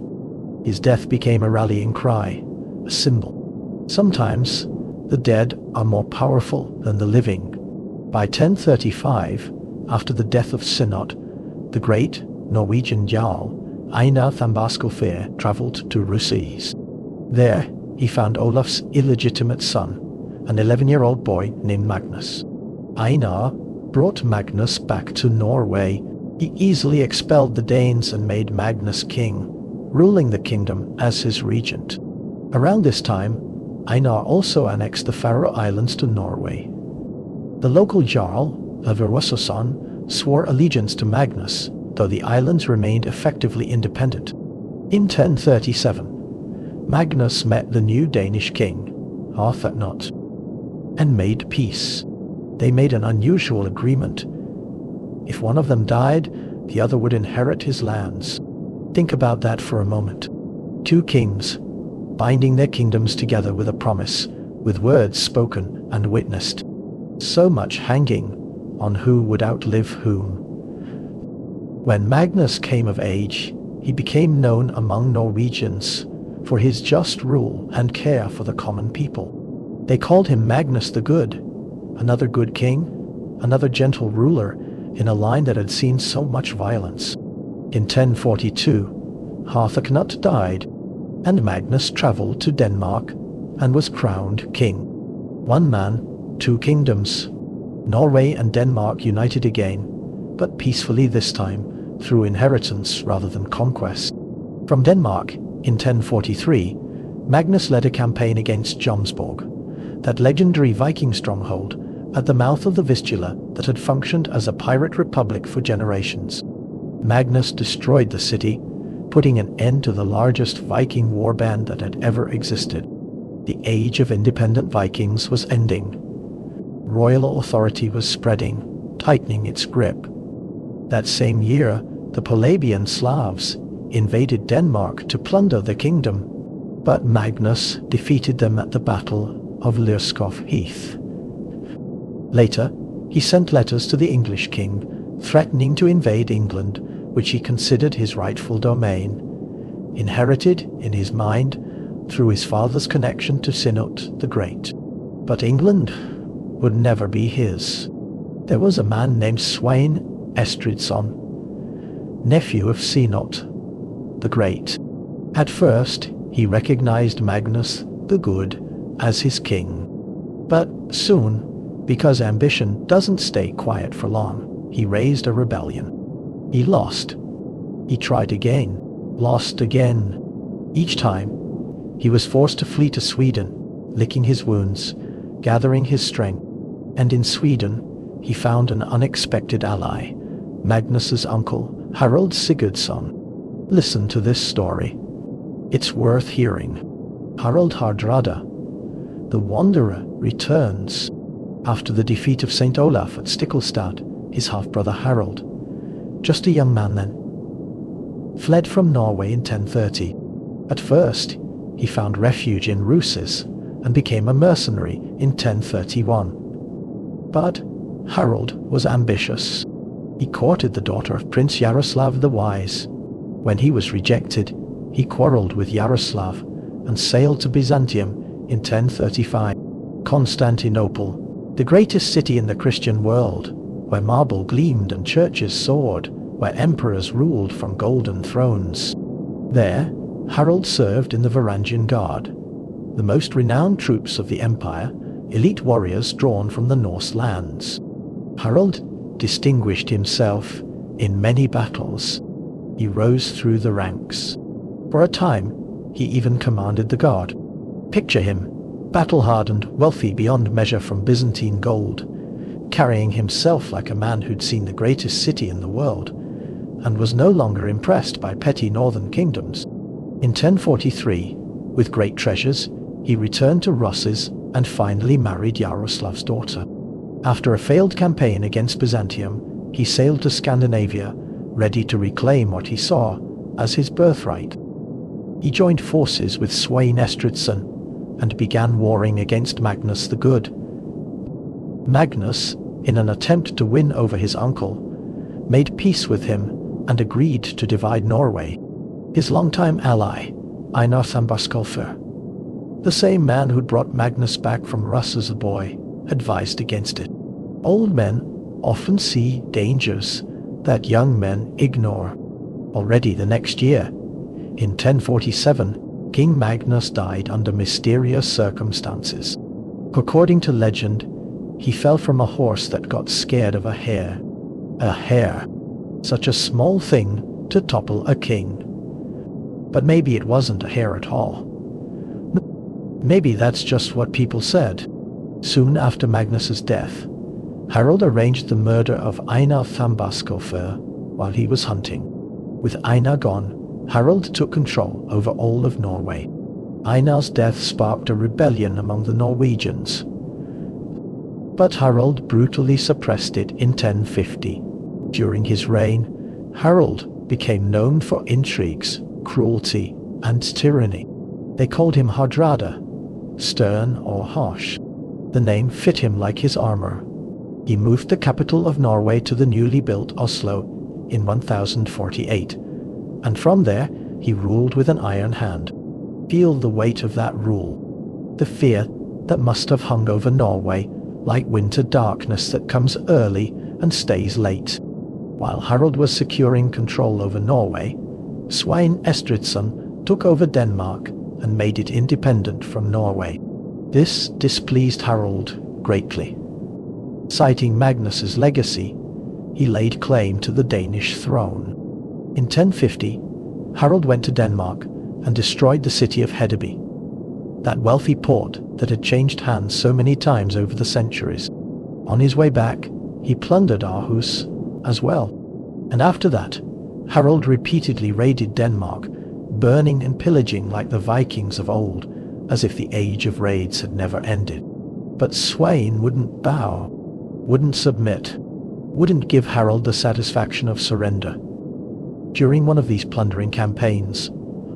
A: His death became a rallying cry, a symbol. Sometimes the dead are more powerful than the living. By 1035, after the death of Canut, the great Norwegian Jarl Einar Thambaskelfer travelled to Rusis. There he found Olaf's illegitimate son, an 11-year-old boy named Magnus. Einar brought Magnus back to Norway. He easily expelled the Danes and made Magnus king, ruling the kingdom as his regent. Around this time, Einar also annexed the Faroe Islands to Norway. The local Jarl, Överwosson, swore allegiance to Magnus, though the islands remained effectively independent. In 1037, Magnus met the new Danish king, Hardrada, and made peace. They made an unusual agreement. If one of them died, the other would inherit his lands. Think about that for a moment. Two kings, binding their kingdoms together with a promise, with words spoken and witnessed. So much hanging on who would outlive whom. When Magnus came of age, he became known among Norwegians for his just rule and care for the common people. They called him Magnus the Good, another good king, another gentle ruler in a line that had seen so much violence. In 1042, Canut died, and Magnus travelled to Denmark and was crowned king. One man, two kingdoms. Norway and Denmark united again, but peacefully this time, through inheritance rather than conquest. From Denmark, in 1043, Magnus led a campaign against Jomsborg, that legendary Viking stronghold at the mouth of the Vistula that had functioned as a pirate republic for generations. Magnus destroyed the city, putting an end to the largest Viking warband that had ever existed. The age of independent Vikings was ending. Royal authority was spreading, tightening its grip. That same year, the Polabian Slavs invaded Denmark to plunder the kingdom, but Magnus defeated them at the Battle of Lyrskov Heath. Later, he sent letters to the English king, threatening to invade England, which he considered his rightful domain, inherited in his mind through his father's connection to Canut the Great. But England would never be his. There was a man named Svein Estridsson, nephew of Canut the Great. At first, he recognized Magnus the Good as his king. But soon, because ambition doesn't stay quiet for long, he raised a rebellion. He lost. He tried again, lost again. Each time, he was forced to flee to Sweden, licking his wounds, gathering his strength. And in Sweden, he found an unexpected ally, Magnus's uncle, Harald Sigurdsson. Listen to this story. It's worth hearing. Harald Hardrada, the wanderer, returns. After the defeat of St. Olaf at Stiklestad, his half-brother Harald, just a young man then, fled from Norway in 1030. At first, he found refuge in Ruses and became a mercenary in 1031. But Harald was ambitious. He courted the daughter of Prince Yaroslav the Wise. When he was rejected, he quarreled with Yaroslav and sailed to Byzantium in 1035. Constantinople, the greatest city in the Christian world, where marble gleamed and churches soared, where emperors ruled from golden thrones. There, Harald served in the Varangian Guard, the most renowned troops of the empire, elite warriors drawn from the Norse lands. Harald distinguished himself in many battles. He rose through the ranks. For a time, he even commanded the guard. Picture him, battle-hardened, wealthy beyond measure from Byzantine gold, carrying himself like a man who'd seen the greatest city in the world, and was no longer impressed by petty northern kingdoms. In 1043, with great treasures, he returned to Russes and finally married Yaroslav's daughter. After a failed campaign against Byzantium, he sailed to Scandinavia, ready to reclaim what he saw as his birthright. He joined forces with Svein Estridsson and began warring against Magnus the Good. Magnus, in an attempt to win over his uncle, made peace with him and agreed to divide Norway. His longtime ally, Einar Thambarskolfer, the same man who'd brought Magnus back from Russ as a boy, advised against it. Old men often see dangers that young men ignore. Already the next year, in 1047, King Magnus died under mysterious circumstances. According to legend, he fell from a horse that got scared of a hare. A hare. Such a small thing to topple a king. But maybe it wasn't a hare at all. Maybe that's just what people said. Soon after Magnus's death, Harald arranged the murder of Einar Thambarskolfer while he was hunting. With Einar gone, Harald took control over all of Norway. Einar's death sparked a rebellion among the Norwegians. But Harald brutally suppressed it in 1050. During his reign, Harald became known for intrigues, cruelty, and tyranny. They called him Hardrada, stern or harsh. The name fit him like his armor. He moved the capital of Norway to the newly built Oslo in 1048, and from there he ruled with an iron hand. Feel the weight of that rule, the fear that must have hung over Norway like winter darkness that comes early and stays late. While Harald was securing control over Norway, Svein Estridsson took over Denmark and made it independent from Norway. This displeased Harald greatly. Citing Magnus's legacy, he laid claim to the Danish throne. In 1050, Harald went to Denmark and destroyed the city of Hedeby. that wealthy port that had changed hands so many times over the centuries. On his way back, he plundered Aarhus as well. And after that, Harald repeatedly raided Denmark, burning and pillaging like the Vikings of old, as if the age of raids had never ended. But Sweyn wouldn't bow, wouldn't submit, wouldn't give Harald the satisfaction of surrender. During one of these plundering campaigns,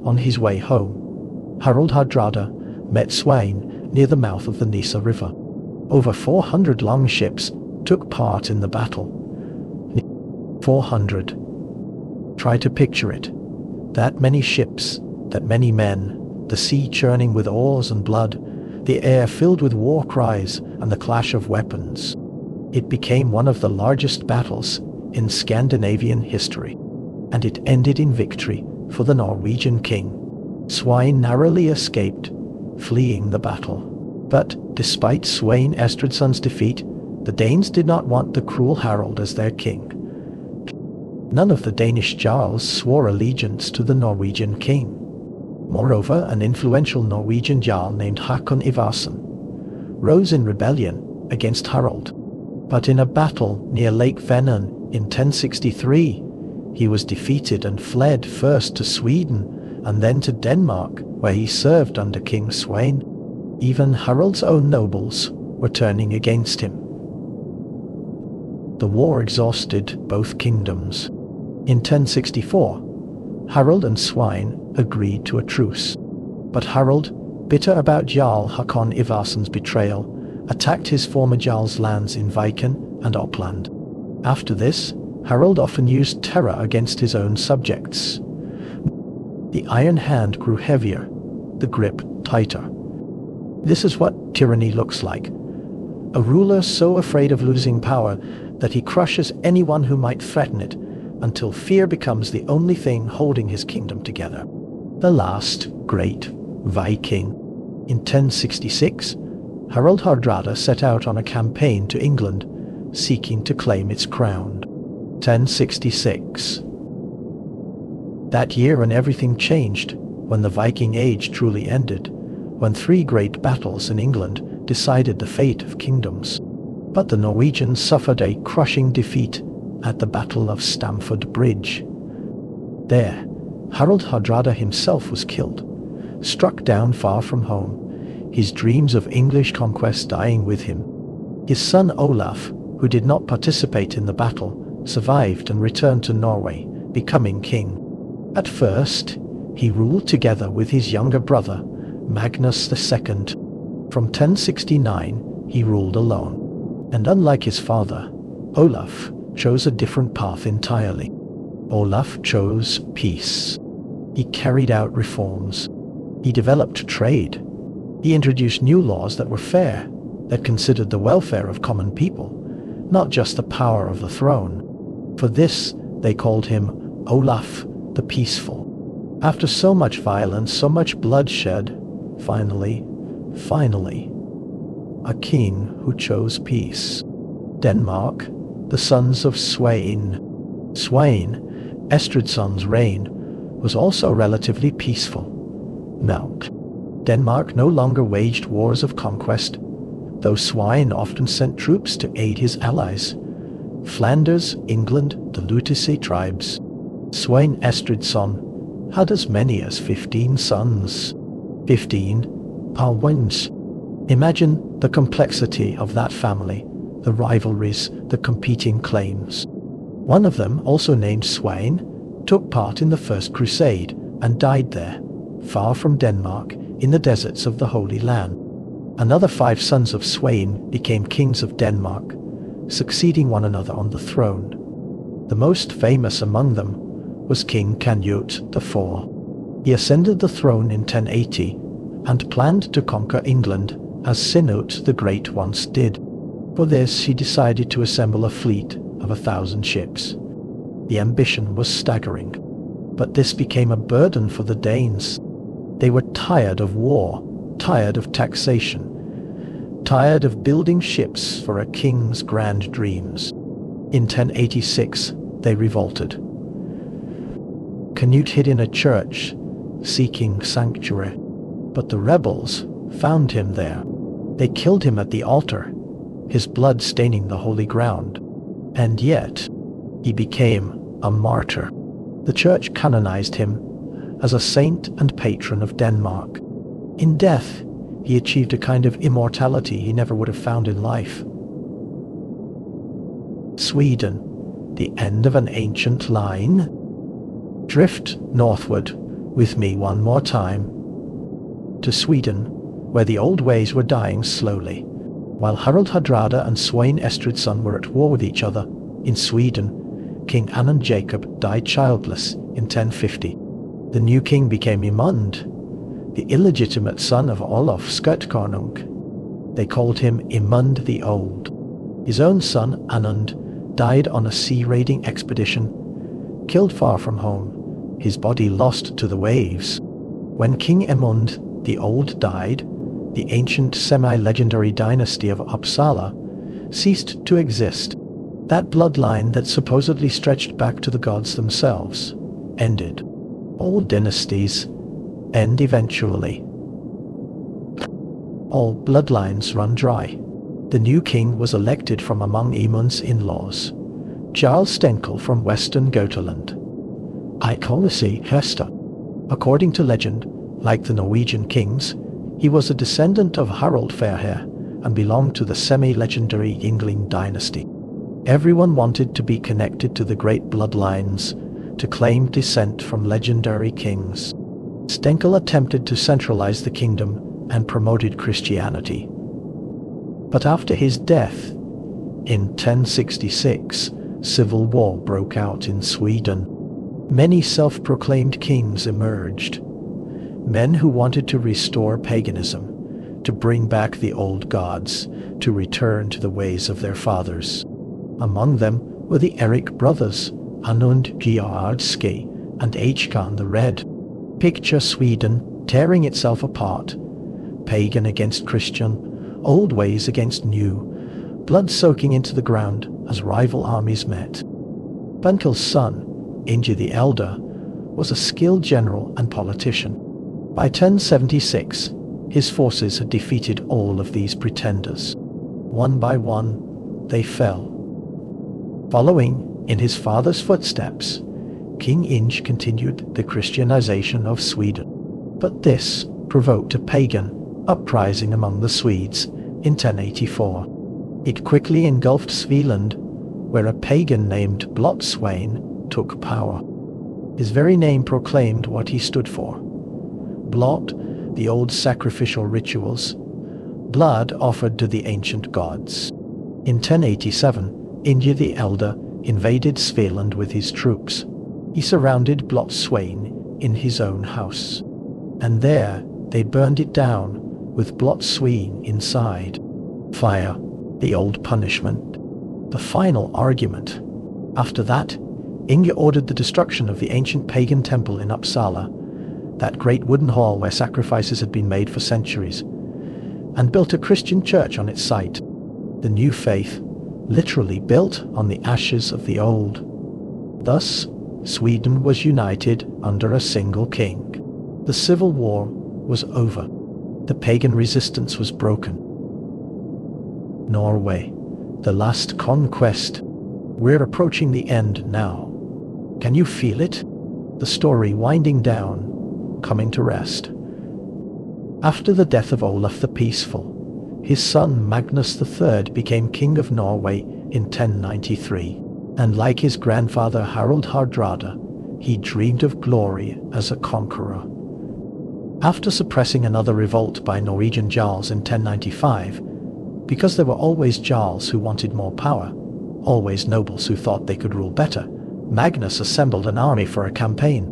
A: on his way home, Harald Hardrada met Sweyn near the mouth of the Nisa River. Over 400 longships took part in the battle. 400. Try to picture it. That many ships, that many men, the sea churning with oars and blood, the air filled with war cries and the clash of weapons. It became one of the largest battles in Scandinavian history, and it ended in victory for the Norwegian king. Sweyn narrowly escaped, fleeing the battle. But despite Sweyn Estrithson's defeat, the Danes did not want the cruel Harald as their king. None of the Danish jarls swore allegiance to the Norwegian king. Moreover, an influential Norwegian jarl named Hakon Ivarsson rose in rebellion against Harald. But in a battle near Lake Vänern in 1063, he was defeated and fled first to Sweden and then to Denmark, where he served under King Sweyn. Even Harald's own nobles were turning against him. The war exhausted both kingdoms. In 1064, Harald and Sweyn agreed to a truce. But Harald, bitter about Jarl Hakon Ivarsson's betrayal, attacked his former jarl's lands in Viken and Uppland. After this, Harald often used terror against his own subjects. The iron hand grew heavier, the grip tighter. This is what tyranny looks like. A ruler so afraid of losing power that he crushes anyone who might threaten it, until fear becomes the only thing holding his kingdom together. The last great Viking. In 1066, Harald Hardrada set out on a campaign to England, seeking to claim its crown. 1066. That year when everything changed, when the Viking Age truly ended, when 3 great battles in England decided the fate of kingdoms. But the Norwegians suffered a crushing defeat at the Battle of Stamford Bridge. There, Harald Hardrada himself was killed, struck down far from home, his dreams of English conquest dying with him. His son Olaf, who did not participate in the battle, survived and returned to Norway, becoming king. At first, he ruled together with his younger brother, Magnus II. From 1069, he ruled alone. And unlike his father, Olaf chose a different path entirely. Olaf chose peace. He carried out reforms. He developed trade. He introduced new laws that were fair, that considered the welfare of common people, not just the power of the throne. For this, they called him Olaf the Peaceful. After so much violence, so much bloodshed, finally, a king who chose peace. Denmark, the sons of Sweyn. Sweyn, Estrithson's reign, was also relatively peaceful. Now, Denmark no longer waged wars of conquest, though Sweyn often sent troops to aid his allies. Flanders, England, the Lutetia tribes. Sweyn Estrithson had as many as 15 sons. 15 Alwins. Imagine the complexity of that family, the rivalries, the competing claims. One of them, also named Sweyn, took part in the First Crusade and died there, far from Denmark, in the deserts of the Holy Land. Another 5 sons of Sweyn became kings of Denmark, succeeding one another on the throne. The most famous among them was King Canut IV. He ascended the throne in 1080 and planned to conquer England as Canut the Great once did. For this, he decided to assemble a fleet of 1,000 ships. The ambition was staggering, but this became a burden for the Danes. They were tired of war, tired of taxation, tired of building ships for a king's grand dreams. In 1086, they revolted. Canut hid in a church, seeking sanctuary. But the rebels, found him there. They killed him at the altar, his blood staining the holy ground. And yet, he became a martyr. The church canonized him as a saint and patron of Denmark. In death, he achieved a kind of immortality he never would have found in life. Sweden, the end of an ancient line. Drift northward with me one more time to Sweden, where the old ways were dying slowly. While Harald Hardrada and Svein Estridsson were at war with each other, in Sweden, King Anand Jacob died childless in 1050. The new king became Imund, the illegitimate son of Olof Skötekonung. They called him Imund the Old. His own son, Anund, died on a sea-raiding expedition, killed far from home, his body lost to the waves. When King Imund the Old died, the ancient semi-legendary dynasty of Uppsala ceased to exist. That bloodline that supposedly stretched back to the gods themselves ended. All dynasties end eventually. All bloodlines run dry. The new king was elected from among Imund's in-laws, Jarl Stenkel from western Götaland. Ikonisi Hesta. According to legend, like the Norwegian kings, he was a descendant of Harald Fairhair and belonged to the semi-legendary Yngling dynasty. Everyone wanted to be connected to the great bloodlines, to claim descent from legendary kings. Stenkel attempted to centralize the kingdom and promoted Christianity. But after his death, in 1066, civil war broke out in Sweden. Many self-proclaimed kings emerged, men who wanted to restore paganism, to bring back the old gods, to return to the ways of their fathers. Among them were the Erik brothers, Anund Giardski and Hkan the Red. Picture Sweden tearing itself apart, pagan against Christian, old ways against new, blood soaking into the ground as rival armies met. Bunkel's son, Inge the Elder, was a skilled general and politician. By 1076, his forces had defeated all of these pretenders. One by one, they fell. Following in his father's footsteps, King Inge continued the Christianization of Sweden. But this provoked a pagan uprising among the Swedes in 1084. It quickly engulfed Svealand, where a pagan named Blotswain took power. His very name proclaimed what he stood for. Blot, the old sacrificial rituals, blood offered to the ancient gods. In 1087, Inge the Elder invaded Svealand with his troops. He surrounded Blotswain in his own house, and there they burned it down with Blotswain inside. Fire, the old punishment, the final argument. After that, Inge ordered the destruction of the ancient pagan temple in Uppsala, that great wooden hall where sacrifices had been made for centuries, and built a Christian church on its site. The new faith literally built on the ashes of the old. Thus, Sweden was united under a single king. The civil war was over. The pagan resistance was broken. Norway, the last conquest. We're approaching the end now. Can you feel it? The story winding down, coming to rest. After the death of Olaf the Peaceful, his son Magnus III became King of Norway in 1093, and like his grandfather Harald Hardrada, he dreamed of glory as a conqueror. After suppressing another revolt by Norwegian Jarls in 1095, because there were always Jarls who wanted more power, always nobles who thought they could rule better, Magnus assembled an army for a campaign.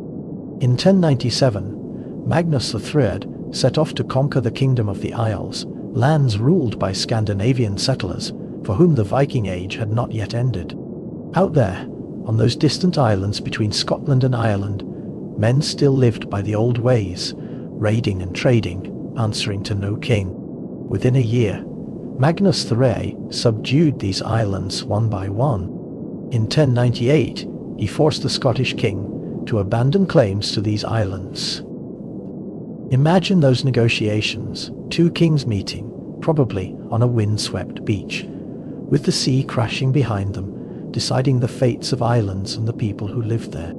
A: In 1097, Magnus III set off to conquer the Kingdom of the Isles, lands ruled by Scandinavian settlers, for whom the Viking Age had not yet ended. Out there, on those distant islands between Scotland and Ireland, men still lived by the old ways, raiding and trading, answering to no king. Within a year, Magnus III subdued these islands one by one. In 1098, he forced the Scottish king to abandon claims to these islands. Imagine those negotiations, two kings meeting, probably on a windswept beach, with the sea crashing behind them, deciding the fates of islands and the people who lived there.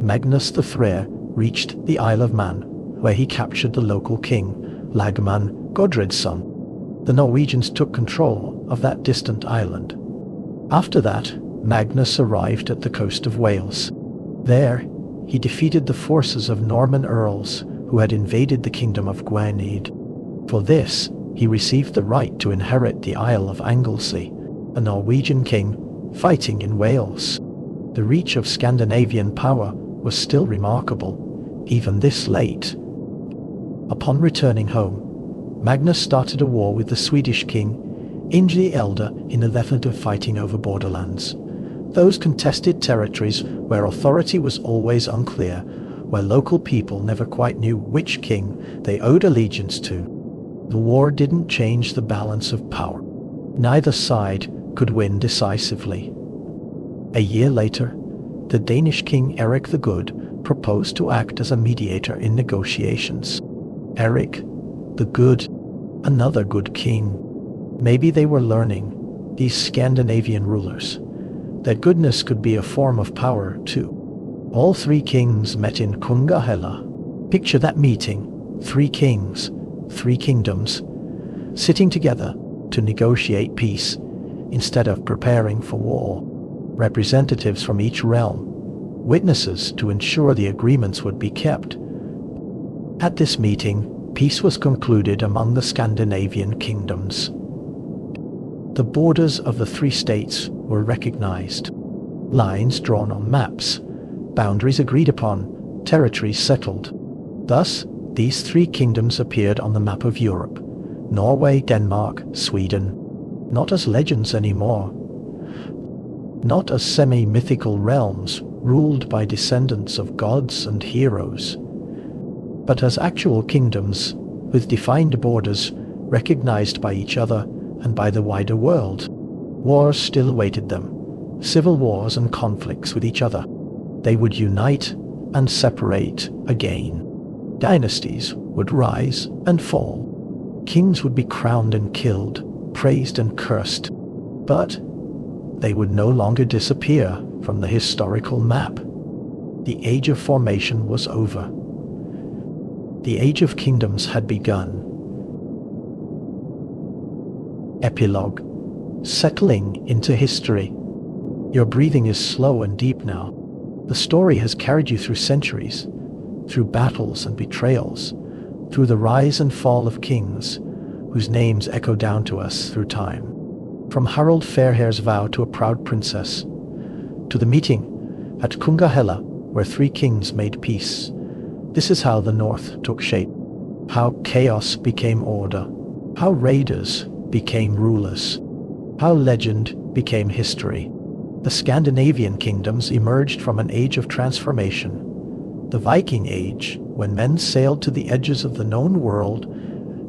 A: Magnus the Frere reached the Isle of Man, where he captured the local king, Lagman Godredsson. The Norwegians took control of that distant island. After that, Magnus arrived at the coast of Wales. There, he defeated the forces of Norman earls who had invaded the kingdom of Gwynedd. For this, he received the right to inherit the Isle of Anglesey, a Norwegian king fighting in Wales. The reach of Scandinavian power was still remarkable, even this late. Upon returning home, Magnus started a war with the Swedish king, Inge the Elder, in the effort of fighting over borderlands. Those contested territories where authority was always unclear, where local people never quite knew which king they owed allegiance to. The war didn't change the balance of power. Neither side could win decisively. A year later, the Danish king Erik the Good proposed to act as a mediator in negotiations. Erik the Good, another good king. Maybe they were learning, these Scandinavian rulers, that goodness could be a form of power too. All three kings met in Kungahella. Picture that meeting, three kings, three kingdoms, sitting together to negotiate peace instead of preparing for war. Representatives from each realm, witnesses to ensure the agreements would be kept. At this meeting, peace was concluded among the Scandinavian kingdoms. The borders of the three states were recognized. Lines drawn on maps, boundaries agreed upon, territories settled. Thus, these three kingdoms appeared on the map of Europe: Norway, Denmark, Sweden. Not as legends anymore. Not as semi-mythical realms ruled by descendants of gods and heroes, but as actual kingdoms with defined borders recognized by each other and by the wider world. Wars still awaited them, civil wars and conflicts with each other. They would unite and separate again. Dynasties would rise and fall. Kings would be crowned and killed, praised and cursed, but they would no longer disappear from the historical map. The age of formation was over. The age of kingdoms had begun. Epilog. Settling into history. Your breathing is slow and deep now. The story has carried you through centuries, through battles and betrayals, through the rise and fall of kings, whose names echo down to us through time. From Harald Fairhair's vow to a proud princess, to the meeting at Kungahella where three kings made peace. This is how the North took shape, how chaos became order, how raiders became rulers, how legend became history. The Scandinavian kingdoms emerged from an age of transformation, the Viking Age, when men sailed to the edges of the known world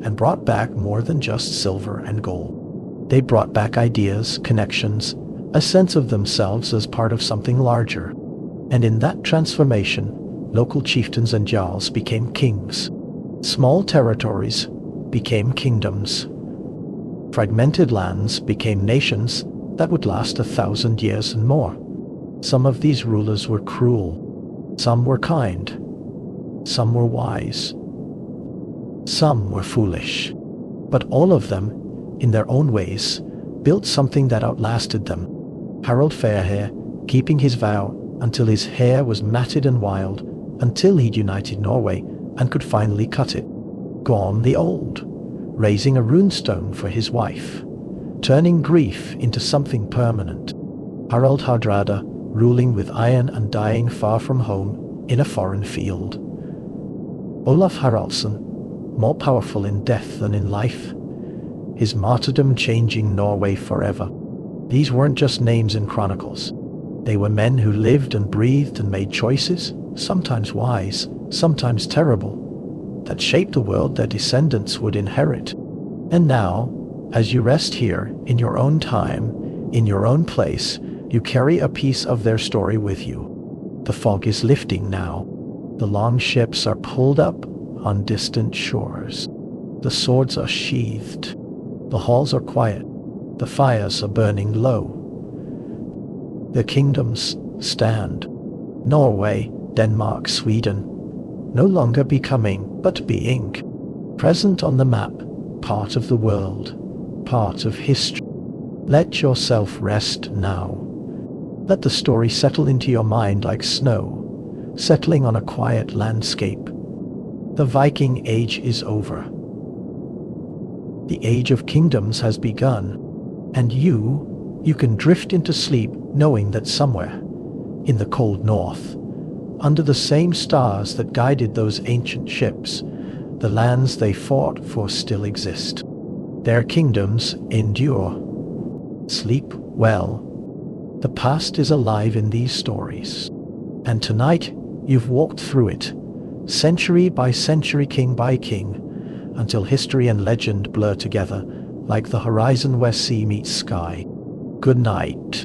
A: and brought back more than just silver and gold. They brought back ideas, connections, a sense of themselves as part of something larger. And in that transformation, local chieftains and jarls became kings. Small territories became kingdoms. Fragmented lands became nations that would last 1,000 years and more. Some of these rulers were cruel. Some were kind. Some were wise. Some were foolish. But all of them, in their own ways, built something that outlasted them. Harald Fairhair, keeping his vow until his hair was matted and wild, until he'd united Norway and could finally cut it. Gorm the Old, raising a runestone for his wife, turning grief into something permanent. Harald Hardrada, ruling with iron and dying far from home in a foreign field. Olaf Haraldsson, more powerful in death than in life, his martyrdom changing Norway forever. These weren't just names in chronicles. They were men who lived and breathed and made choices, sometimes wise, sometimes terrible, that shaped the world their descendants would inherit. And now, as you rest here, in your own time, in your own place, you carry a piece of their story with you. The fog is lifting now. The long ships are pulled up, on distant shores. The swords are sheathed. The halls are quiet. The fires are burning low. The kingdoms stand. Norway, Denmark, Sweden, no longer becoming, but being. Present on the map, part of the world, part of history. Let yourself rest now. Let the story settle into your mind like snow, settling on a quiet landscape. The Viking Age is over. The Age of Kingdoms has begun, and you can drift into sleep knowing that somewhere, in the cold north, under the same stars that guided those ancient ships, the lands they fought for still exist. Their kingdoms endure. Sleep well. The past is alive in these stories. And tonight, you've walked through it, century by century, king by king, until history and legend blur together like the horizon where sea meets sky. Good night.